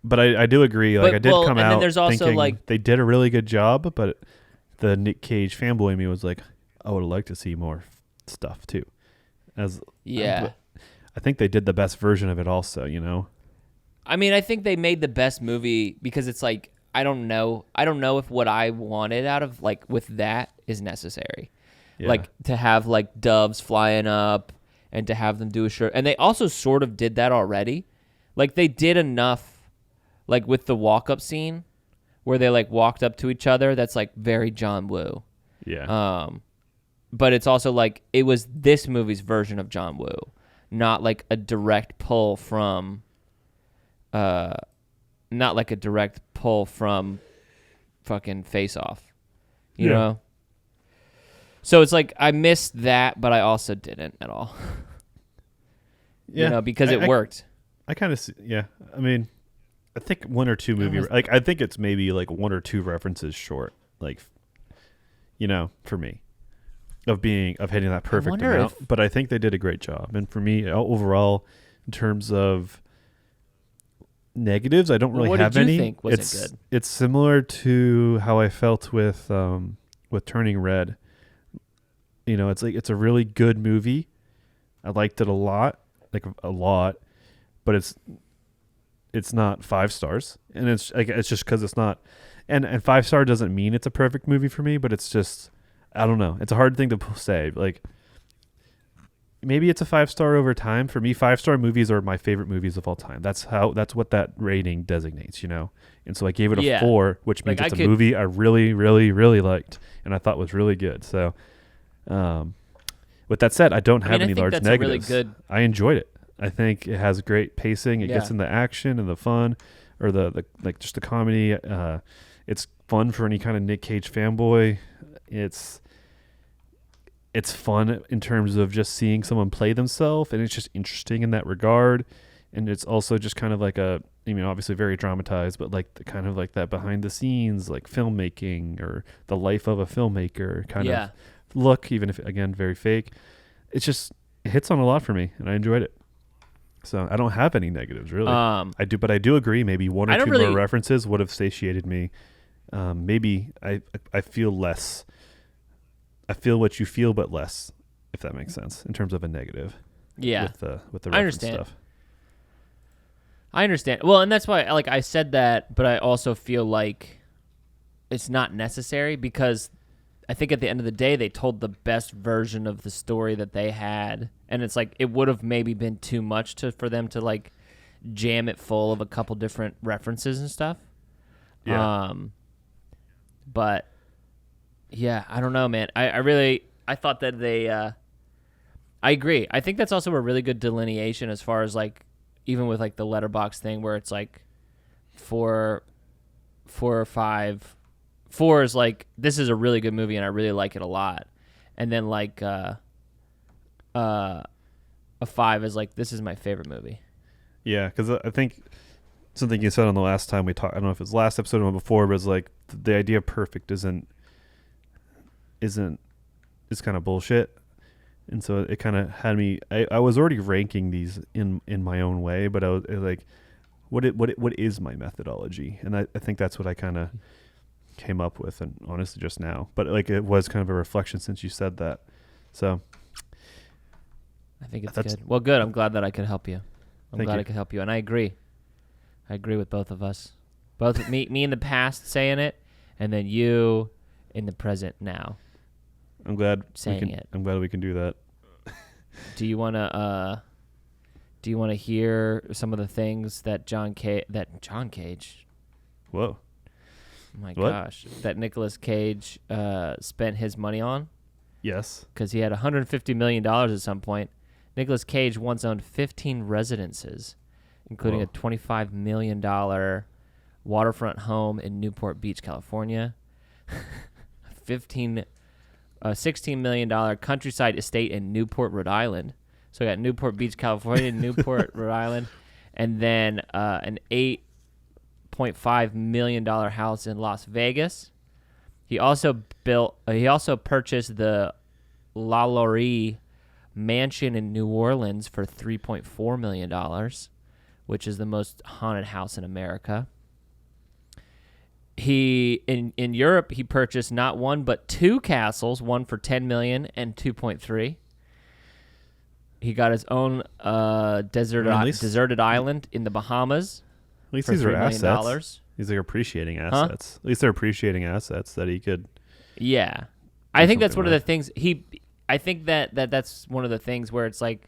But I do agree. Like I did come out there's also thinking like they did a really good job, but the Nic Cage fanboy in me was like, I would like to see more stuff too. I think they did the best version of it also, you know? I mean, I think they made the best movie because it's like, I don't know if what I wanted out of like with that is necessary. Yeah. Like to have like doves flying up and to have them do a shirt. And they also sort of did that already. Like they did enough like with the walk-up scene where they like walked up to each other. That's like very John Woo. Yeah. But it's also like it was this movie's version of John Woo, not like a direct pull from fucking Face Off. You know? So it's like I missed that, but I also didn't at all. Yeah. You know, because it worked. I kind of I mean, I think one or two movie like I think it's maybe like one or two references short, like you know, for me. Of hitting that perfect amount, but I think they did a great job. And for me, overall, in terms of negatives, I don't really have any. What did you think wasn't good? It's similar to how I felt with Turning Red. You know, it's like it's a really good movie. I liked it a lot, but it's not 5 stars, and it's just because it's not, and 5-star doesn't mean it's a perfect movie for me, but it's just. I don't know. It's a hard thing to say. Like, maybe it's a 5-star over time. For me, 5-star movies are my favorite movies of all time. That's what that rating designates, you know? And so I gave it a 4, which means it's a movie I really, really, really liked and I thought was really good. So, with that said, I don't have any large negatives. I enjoyed it. I think it has great pacing. It gets in the action and the fun, or the like, just the comedy. It's fun for any kind of Nic Cage fanboy. It's fun in terms of just seeing someone play themselves, and it's just interesting in that regard. And it's also just kind of like obviously very dramatized, but like the kind of like that behind the scenes, like filmmaking or the life of a filmmaker kind of look, even if again, very fake. It hits on a lot for me and I enjoyed it. So I don't have any negatives really. But I do agree. Maybe one or two more references would have satiated me. Maybe I feel less. I feel what you feel, but less, if that makes sense, in terms of a negative. Yeah, with the reference stuff. I understand. Well, and that's why, like I said that, but I also feel like it's not necessary because I think at the end of the day they told the best version of the story that they had, and it's like it would have maybe been too much for them to like jam it full of a couple different references and stuff. Yeah. But yeah, I don't know, man. I thought that they I agree. I think that's also a really good delineation as far as like even with like the letterbox thing where it's like 4 or 5. 4 is like this is a really good movie and I really like it a lot, and then like a 5 is like this is my favorite movie. Yeah, because I think something you said on the last time we talked, I don't know if it was last episode or one before, but it's like the idea of perfect is kind of bullshit. And so it kind of had me, I was already ranking these in my own way, but I was like, what is my methodology? And I think that's what I kind of came up with, and honestly just now, but like it was kind of a reflection since you said that. So I think it's good. Well, good. I'm glad that I could help you. I'm glad you. I could help you. And I agree with both of us. Both me in the past saying it, and then you in the present now. I'm glad saying it. I'm glad we can do that. Do you want to hear some of the things that John Cage? Whoa. Oh my What? gosh, that Nicolas Cage spent his money on? Yes. Because he had $150 million at some point. Nicolas Cage once owned 15 residences, including a $25 million waterfront home in Newport Beach, California, $16 million countryside estate in Newport, Rhode Island. So we got Newport Beach, California, Newport, Rhode Island, and then an $8.5 million house in Las Vegas. He also purchased the La Laurie mansion in New Orleans for $3.4 million, which is the most haunted house in America. In Europe, he purchased not one but 2 castles, one for $10 million and 2.3. He got his own deserted island in the Bahamas. At least for these are $3 million. assets. These are appreciating assets. At least they're appreciating assets that he could. Yeah, I think that's something one of the things I think that's one of the things where it's like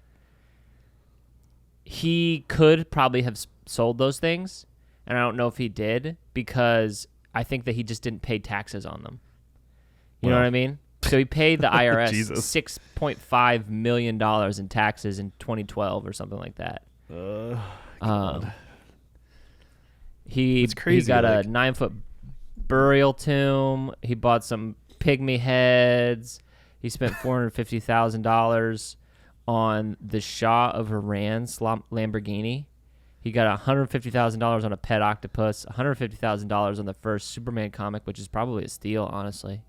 he could probably have sold those things, and I don't know if he did because I think that he just didn't pay taxes on them. You know what I mean? So he paid the IRS $6.5 million in taxes in 2012 or something like that. God. He got a 9-foot burial tomb. He bought some pygmy heads. He spent $450,000 on the Shah of Iran's Lamborghini. He got $150,000 on a pet octopus, $150,000 on the first Superman comic, which is probably a steal, honestly.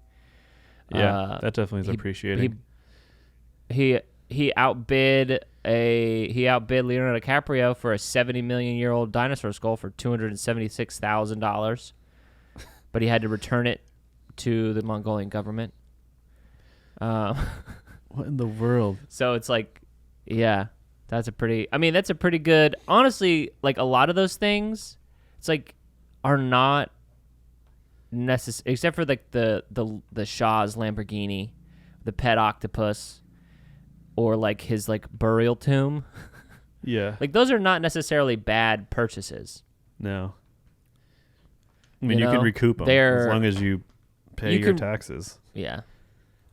Yeah, that definitely is appreciating. He outbid Leonardo DiCaprio for a 70-million-year-old dinosaur skull for $276,000, but he had to return it to the Mongolian government. What in the world? So it's like, yeah, that's a pretty good. Honestly, like a lot of those things, it's like are not necessary, except for like the Shah's Lamborghini, the pet octopus, or like his like burial tomb. Yeah. Like those are not necessarily bad purchases. No. I mean, you can recoup them as long as you pay your taxes. Yeah.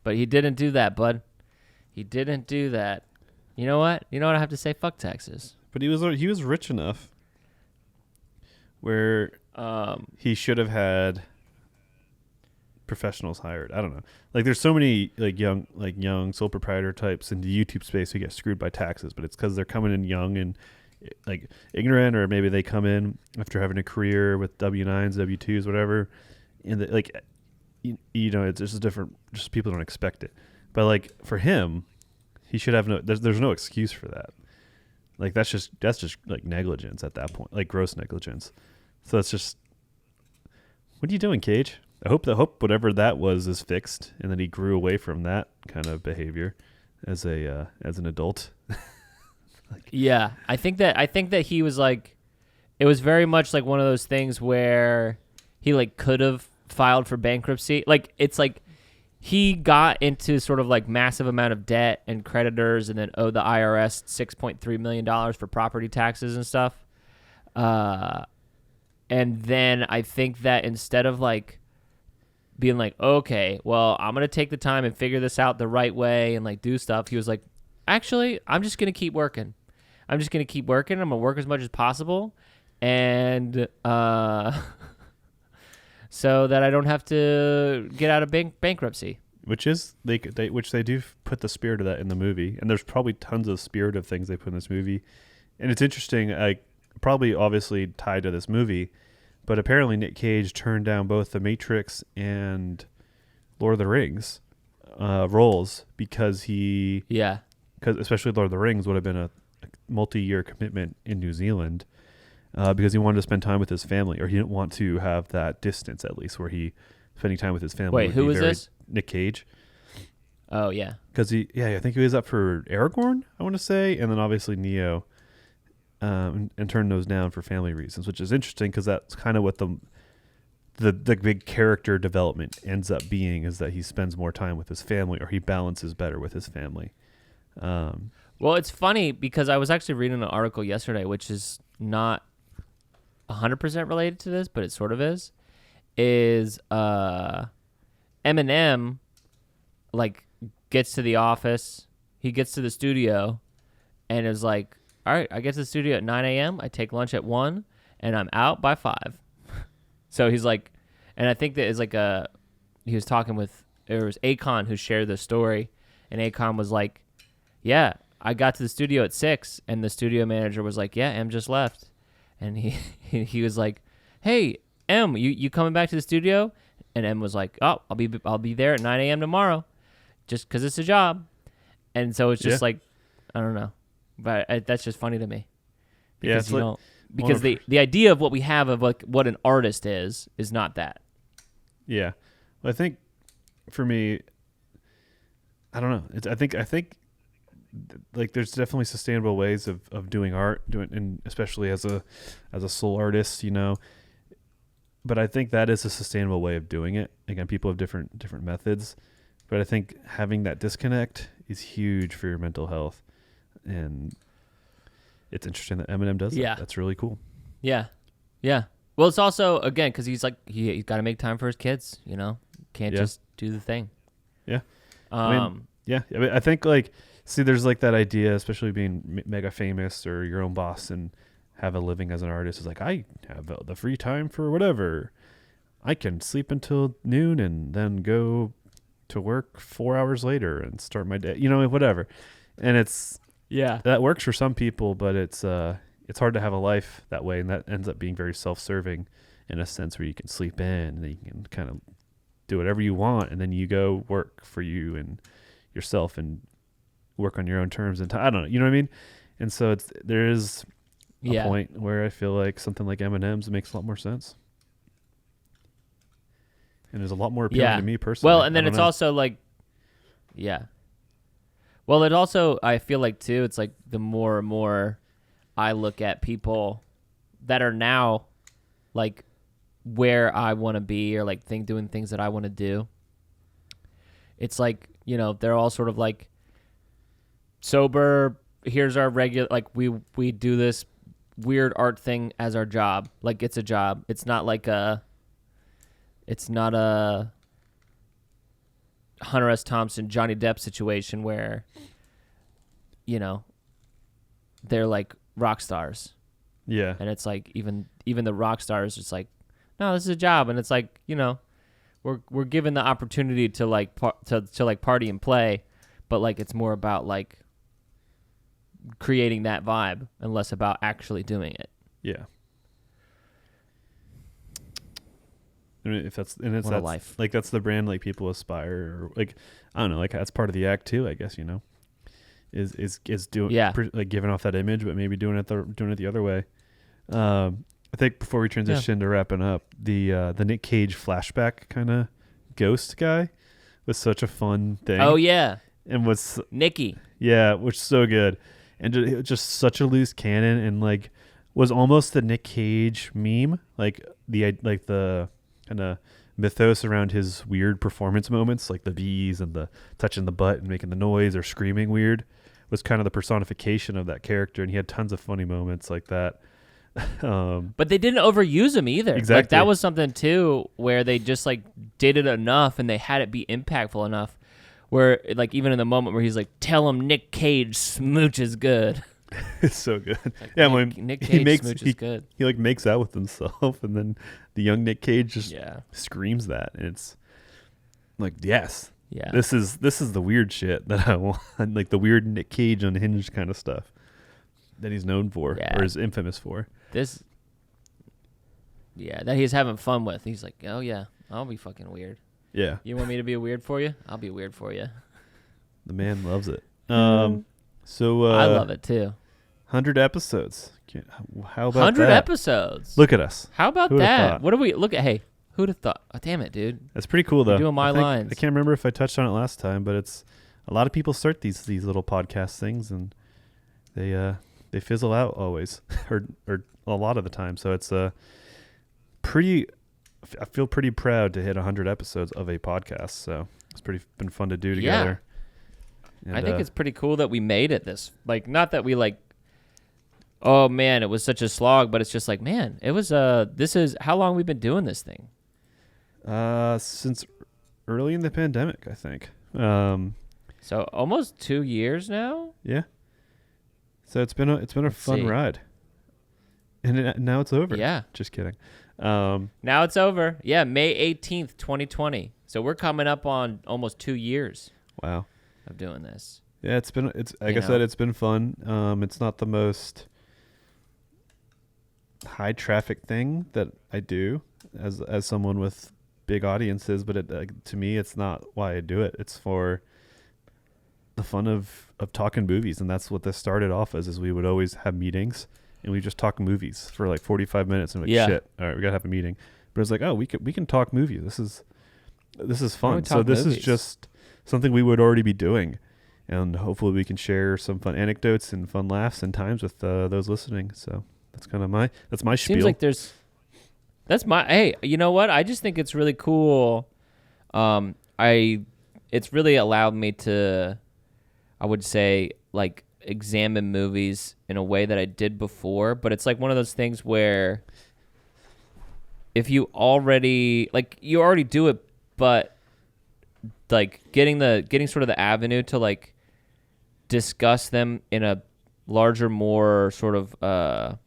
But he didn't do that, bud. He didn't do that. You know what? I have to say? Fuck taxes. But he was rich enough where he should have had professionals hired. I don't know. Like there's so many young sole proprietor types in the YouTube space who get screwed by taxes, but it's because they're coming in young and like ignorant, or maybe they come in after having a career with W-9s, W-2s, whatever, and it's just different. Just people don't expect it. But like for him, he should have there's no excuse for that. Like that's just like negligence at that point, like gross negligence. So it's just, what are you doing, Cage? I hope whatever that was is fixed, and that he grew away from that kind of behavior as an adult. Yeah, I think that he was like, it was very much like one of those things where he like could have filed for bankruptcy. Like it's like he got into sort of like massive amount of debt and creditors, and then owed the IRS $6.3 million for property taxes and stuff. And then I think that instead of like being like, okay, well, I'm gonna take the time and figure this out the right way and like do stuff, he was like, actually, I'm just gonna keep working. I'm gonna work as much as possible, and so that I don't have to get out of bankruptcy. Which is they do put the spirit of that in the movie, and there's probably tons of spirit of things they put in this movie, and it's interesting. Probably obviously tied to this movie, but apparently Nic Cage turned down both The Matrix and Lord of the Rings roles because especially Lord of the Rings would have been a multi-year commitment in New Zealand. Because he wanted to spend time with his family, or he didn't want to have that distance, at least, where he spending time with his family. Wait, who is this? Nic Cage. Oh yeah, because I think he was up for Aragorn, I want to say, and then obviously Neo, and turned those down for family reasons, which is interesting because that's kind of what the big character development ends up being, is that he spends more time with his family, or he balances better with his family. Well, it's funny because I was actually reading an article yesterday, which is not 100% related to this, but it sort of is Eminem like gets to the office, he gets to the studio, and is like, all right, I get to the studio at 9 a.m., I take lunch at 1, and I'm out by 5. So he's like, and I think that is like he was talking with, it was Akon who shared the story, and Akon was like, yeah, I got to the studio at 6, and the studio manager was like, yeah, Em just left. And he was like, hey, Em, you coming back to the studio? And Em was like, oh, I'll be there at 9 a.m. tomorrow, just because it's a job. And so it's just like, I don't know, but that's just funny to me. Because, because the idea of what we have of like what an artist is not that. Yeah, well, I think for me, I don't know. I think like there's definitely sustainable ways of doing art, and especially as a soul artist, But I think that is a sustainable way of doing it. Again, people have different methods, but I think having that disconnect is huge for your mental health, and it's interesting that Eminem does that. That's really cool. Yeah. Well, it's also, again, because he's like he's got to make time for his kids. Can't just do the thing. Yeah. I think like. See, there's like that idea, especially being mega famous or your own boss and have a living as an artist. Is like, I have the free time for whatever. I can sleep until noon and then go to work 4 hours later and start my day, whatever. And that works for some people, but it's hard to have a life that way. And that ends up being very self-serving in a sense, where you can sleep in and then you can kind of do whatever you want. And then you go work for you and yourself and work on your own terms, and I don't know, you know what I mean? And so there is a point where I feel like something like Eminem's makes a lot more sense, and there's a lot more appealing to me personally. Well, and then it's also like, well, it also, I feel like too, it's like the more and more I look at people that are now like where I want to be, or like doing things that I want to do, it's like, they're all sort of like sober, here's our regular, like we do this weird art thing as our job, like it's a job. It's not a Hunter S. Thompson, Johnny Depp situation where they're like rock stars, and it's like even the rock stars, it's like, no, this is a job, and it's like, we're given the opportunity to like to like party and play, but like it's more about like creating that vibe and less about actually doing it. Yeah. I mean, that's life. Like that's the brand like people aspire, or like, I don't know, like that's part of the act too, I guess, is doing like giving off that image, but maybe doing it the other way. I think before we transition to wrapping up, the Nic Cage flashback kind of ghost guy was such a fun thing. Oh yeah. And was Nicky. Yeah, which is so good. And just such a loose cannon, and like was almost the Nic Cage meme, like the kind of mythos around his weird performance moments, like the V's and the touching the butt and making the noise or screaming weird, was kind of the personification of that character. And he had tons of funny moments like that. But they didn't overuse him either. Exactly. Like that was something too where they just like did it enough and they had it be impactful enough where like even in the moment where he's like, tell him Nic Cage smooches good. It's so good. Like, Yeah, Nic Cage smooches good. He like makes out with himself, and then the young Nic Cage just Yeah. screams that, and it's like, yes, Yeah. this is the weird shit that I want, like the weird Nic Cage unhinged kind of stuff that he's known for Yeah. or is infamous for. That he's having fun with. He's like, oh yeah, I'll be fucking weird. Yeah, You want me to be weird for you? I'll be weird for you. the man loves it. So I love it too. 100 episodes. How about 100 that? episodes. Look at us. How about Who'da that? thought? What do we look at? Hey, who'd have thought? Oh, damn it, dude. That's pretty cool, though. You're doing my lines. I can't remember if I touched on it last time, but it's a lot of people start these little podcast things, and they fizzle out always, or a lot of the time. So it's pretty. I feel pretty proud to hit 100 episodes of a podcast. So it's been fun to do together. And, I think it's pretty cool that we made it this. Like, not that we like. Oh man, it was such a slog, but it's just like, man, it was. This is how long we've been doing this thing. Since early in the pandemic, I think. So almost 2 years now. Yeah. So it's been a fun ride, and now it's over. Yeah. Just kidding. Now it's over. Yeah, May 18th, 2020. So we're coming up on almost 2 years Wow. of doing this. Yeah, like I said, it's been fun. It's not the most high traffic thing that I do as someone with big audiences, but to me, it's not why I do it. It's for the fun of talking movies, and that's what this started off as. Is we would always have meetings and we just talk movies for like 45 minutes, and shit, all right, we gotta have a meeting. But it's like, oh, we can talk movies. This is fun. So this is just something we would already be doing. And hopefully we can share some fun anecdotes and fun laughs and times with those listening. So that's kind of my spiel. Seems like hey, you know what? I just think it's really cool. It's really allowed me to, I would say, like, examine movies in a way that I did before. But it's like one of those things where if you already do it, but like getting sort of the avenue to like discuss them in a larger, more sort of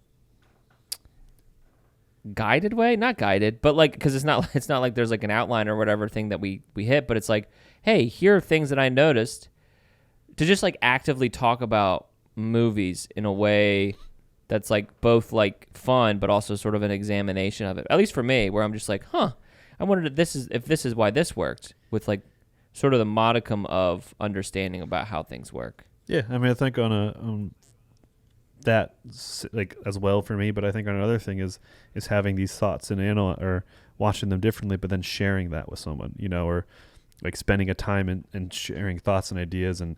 guided way, not guided, but like, because it's not like there's like an outline or whatever thing that we hit, but it's like, hey, here are things that I noticed, to just like actively talk about movies in a way that's like both like fun but also sort of an examination of it, at least for me, where I'm just like, I wondered if this is why this worked, with like sort of the modicum of understanding about how things work. Yeah, I mean, I think on that like as well for me, but I think on another thing is having these thoughts and or watching them differently, but then sharing that with someone, or like spending a time and sharing thoughts and ideas, and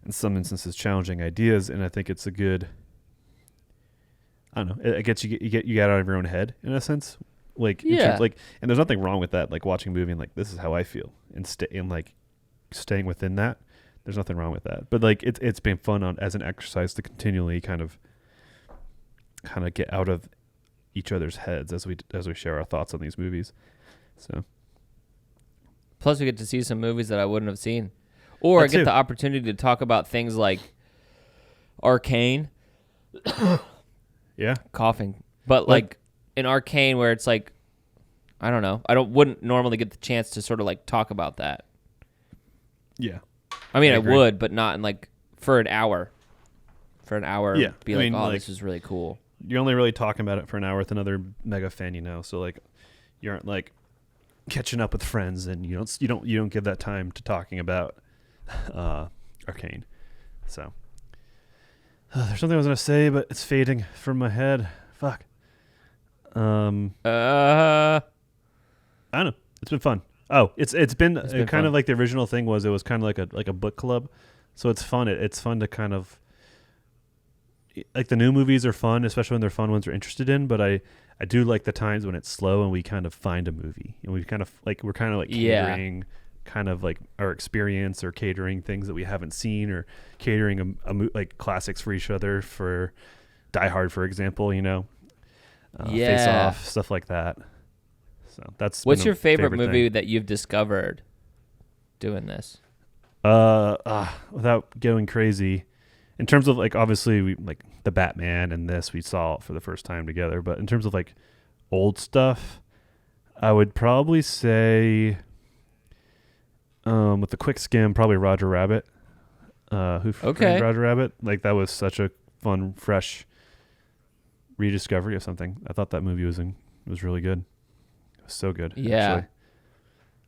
in some instances challenging ideas. And I think it's a good, I don't know, it gets you get out of your own head in a sense. Like, yeah. And there's nothing wrong with that. Like watching a movie and like, this is how I feel, and like staying within that. There's nothing wrong with that. But like, it's been fun as an exercise to continually kind of get out of each other's heads as we share our thoughts on these movies. So. Plus, we get to see some movies that I wouldn't have seen, or get the opportunity to talk about things like Arcane. Yeah. Coughing, but like in Arcane, where it's like, I don't know, wouldn't normally get the chance to sort of like talk about that. Yeah. I mean, I would, but not in like for an hour. Yeah. Be like, this is really cool. You're only really talking about it for an hour with another mega fan, so like you aren't like catching up with friends, and you don't give that time to talking about Arcane. So there's something I was gonna say, but it's fading from my head. Fuck. I don't know. It's been fun. Oh, it's been kind fun. of like the original thing was. It was kind of like a book club, so it's fun. It's fun to kind of like the new movies are fun, especially when they're fun ones we're interested in. But I do like the times when it's slow and we kind of find a movie and we're kind of like catering kind of like our experience or catering things that we haven't seen or catering like classics for each other for Die Hard, for example, Face Off, stuff like that. So what's your favorite movie that you've discovered doing this? Without going crazy, in terms of like obviously we like the Batman and this we saw for the first time together, but in terms of like old stuff, I would probably say with the quick skim, probably Roger Rabbit. Who Framed Roger Rabbit? Like that was such a fun, fresh rediscovery of something. I thought that movie was really good. It was so good. Yeah. Actually.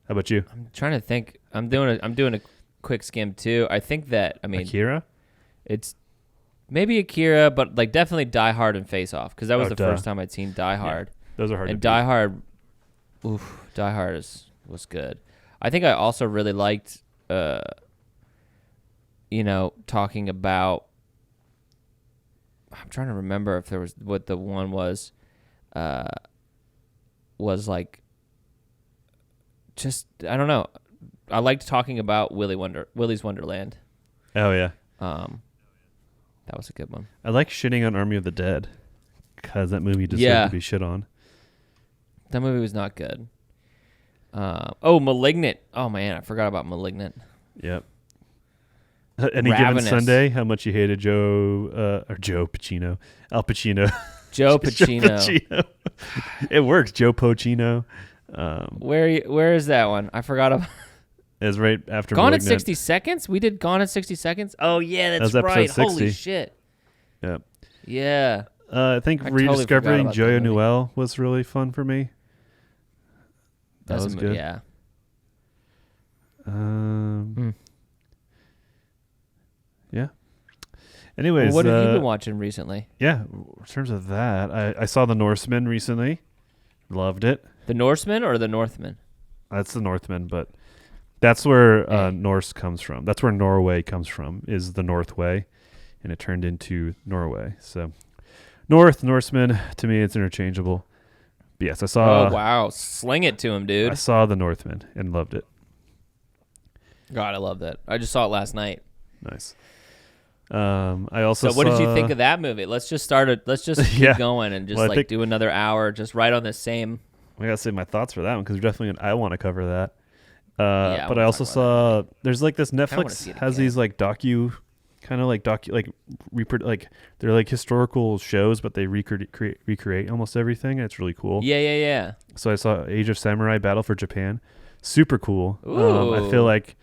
How about you? I'm trying to think. I'm doing a quick skim too. I think that Akira. It's maybe Akira, but like definitely Die Hard and Face Off because that was the first time I'd seen Die Hard. Yeah, those are hard. And Die Hard, Die Hard was good. I think I also really liked, talking about. I'm trying to remember if there was what the one was like. Just I don't know. I liked talking about Willy's Wonderland. Oh yeah. That was a good one. I like shitting on Army of the Dead because that movie deserved to be shit on. That movie was not good. Malignant. Oh man, I forgot about Malignant. Yep. Any given Sunday, how much you hated Al Pacino. Joe Pacino. It works. Joe Pacino. Where is that one? I forgot about. It's right after Gone Malignant. in 60 Seconds? We did Gone in 60 Seconds? Oh, yeah, that's right. Holy shit. Yep. Yeah. I think rediscovering Joyo Noel was really fun for me. That was good. Yeah. Yeah. Anyways. What have you been watching recently? Yeah, in terms of that, I saw The Norseman recently. Loved it. The Norseman or the Northman? That's the Northman, but that's where Norse comes from. That's where Norway comes from, is the Northway, and it turned into Norway. So Norseman, to me, it's interchangeable. But yes, I saw... Oh, wow. Sling it to him, dude. I saw The Northman and loved it. God, I love that. I just saw it last night. Nice. I also So what did you think of that movie? Let's just start it. Let's just keep going and just do another hour just right on the same... I got to say my thoughts for that one because I want to cover that. But I also saw there's like this Netflix has these like they're like historical shows, but they recreate almost everything. And it's really cool. Yeah. So I saw Age of Samurai Battle for Japan. Super cool. I feel like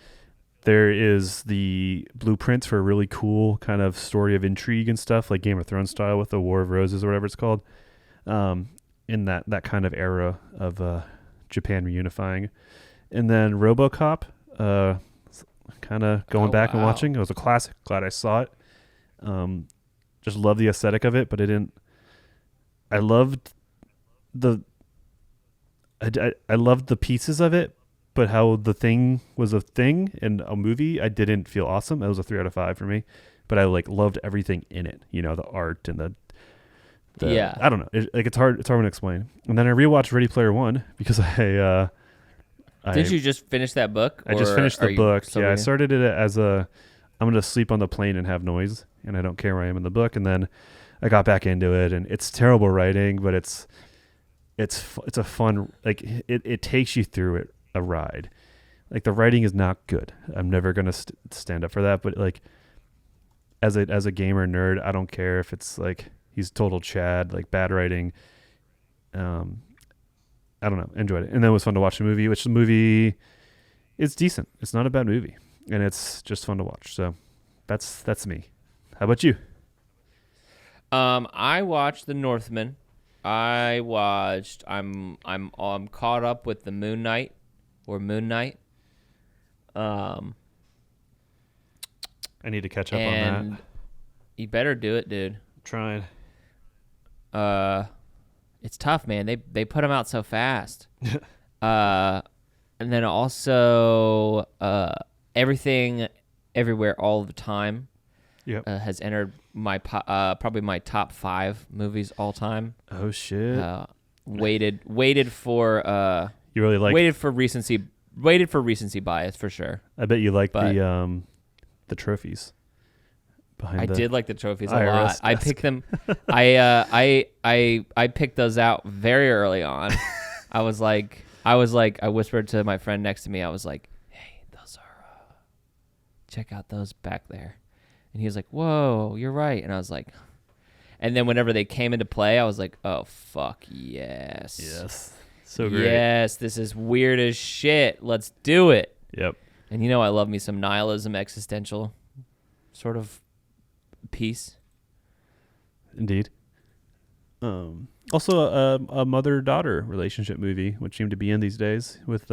there is the blueprints for a really cool kind of story of intrigue and stuff, like Game of Thrones style with the War of Roses or whatever it's called. In that kind of era of Japan reunifying. And then RoboCop, kind of going back and watching. It was a classic. Glad I saw it. Just love the aesthetic of it, but I loved the pieces of it, but how the thing was a thing in a movie, I didn't feel awesome. It was a 3 out of 5 for me, but I like loved everything in it. The art and the I don't know. It's hard to explain. And then I rewatched Ready Player One because Did you just finish that book? I just finished the book. Yeah, I started it as I'm going to sleep on the plane and have noise, and I don't care where I am in the book. And then I got back into it, and it's terrible writing, but it's a fun, like it takes you through a ride. Like the writing is not good. I'm never going to stand up for that. But like as a gamer nerd, I don't care if it's like he's total Chad, like bad writing. I don't know. Enjoyed it. And then it was fun to watch the movie, which the movie is decent. It's not a bad movie. And it's just fun to watch. So that's me. How about you? I watched The Northman. I'm caught up with the Moon Knight. I need to catch up on that. You better do it, dude. I'm trying. It's tough, man. They put them out so fast. And then also Everything, Everywhere, All the Time. Yep. has entered my probably my top 5 movies all time. Oh shit. Waited for you really like waited for recency bias for sure. I bet you like the trophies. I did like the trophies a IRS lot. desk. I picked them. I picked those out very early on. I whispered to my friend next to me. I was like, "Hey, those are check out those back there." And he was like, "Whoa, you're right." And I was like, and then whenever they came into play, I was like, "Oh fuck yes, Yes, so great. Yes, this is weird as shit. Let's do it." Yep. And you know, I love me some nihilism, existential sort of piece. Indeed. Also, a mother-daughter relationship movie, which seem to be in these days with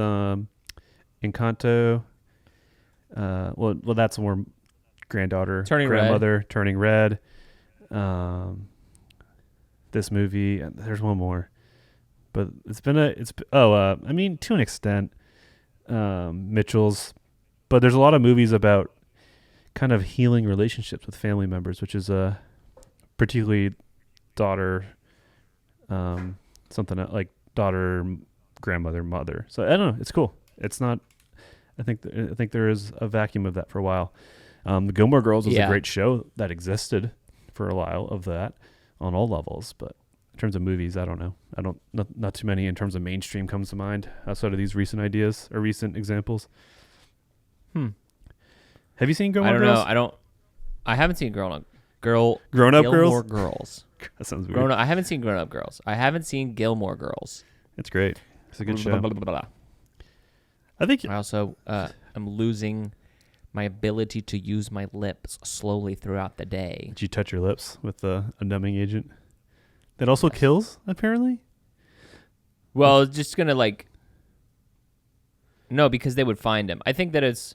Encanto. Well, that's more granddaughter, Turning grandmother, Red. Turning Red. This movie, and there's one more, but to an extent, Mitchell's. But there's a lot of movies about kind of healing relationships with family members, which is particularly daughter, something like daughter, grandmother, mother. So I don't know. It's cool. It's not. I think there is a vacuum of that for a while. The Gilmore Girls was a great show that existed for a while of that on all levels. But in terms of movies, I don't know. Not too many in terms of mainstream comes to mind outside of these recent ideas or recent examples. Have you seen Gilmore Girls? I don't know. I haven't seen Grown Up Girls. Girls. That sounds weird. I haven't seen Grown Up Girls. I haven't seen Gilmore Girls. It's great. It's a good show. I think I also am losing my ability to use my lips slowly throughout the day. Did you touch your lips with a numbing agent? That also kills, apparently? Well, it's just going to no, because they would find him. I think that it's...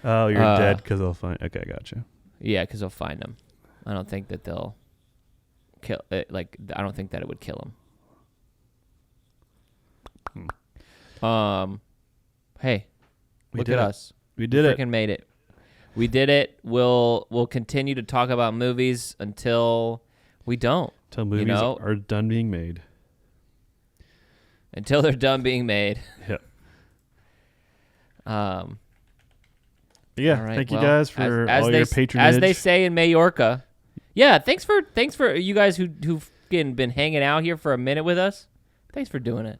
Oh, you're dead because they'll find... Okay, gotcha. Yeah, because they'll find him. I don't think that they'll kill... I don't think that it would kill him. Hey, look at us. We did it. Freaking made it. We did it. We'll continue to talk about movies until we don't. Until movies are done being made. Until they're done being made. Yep. Yeah. Right, thank you guys for all your patronage. As they say in Majorca. Yeah, thanks for you guys who've been hanging out here for a minute with us. Thanks for doing it.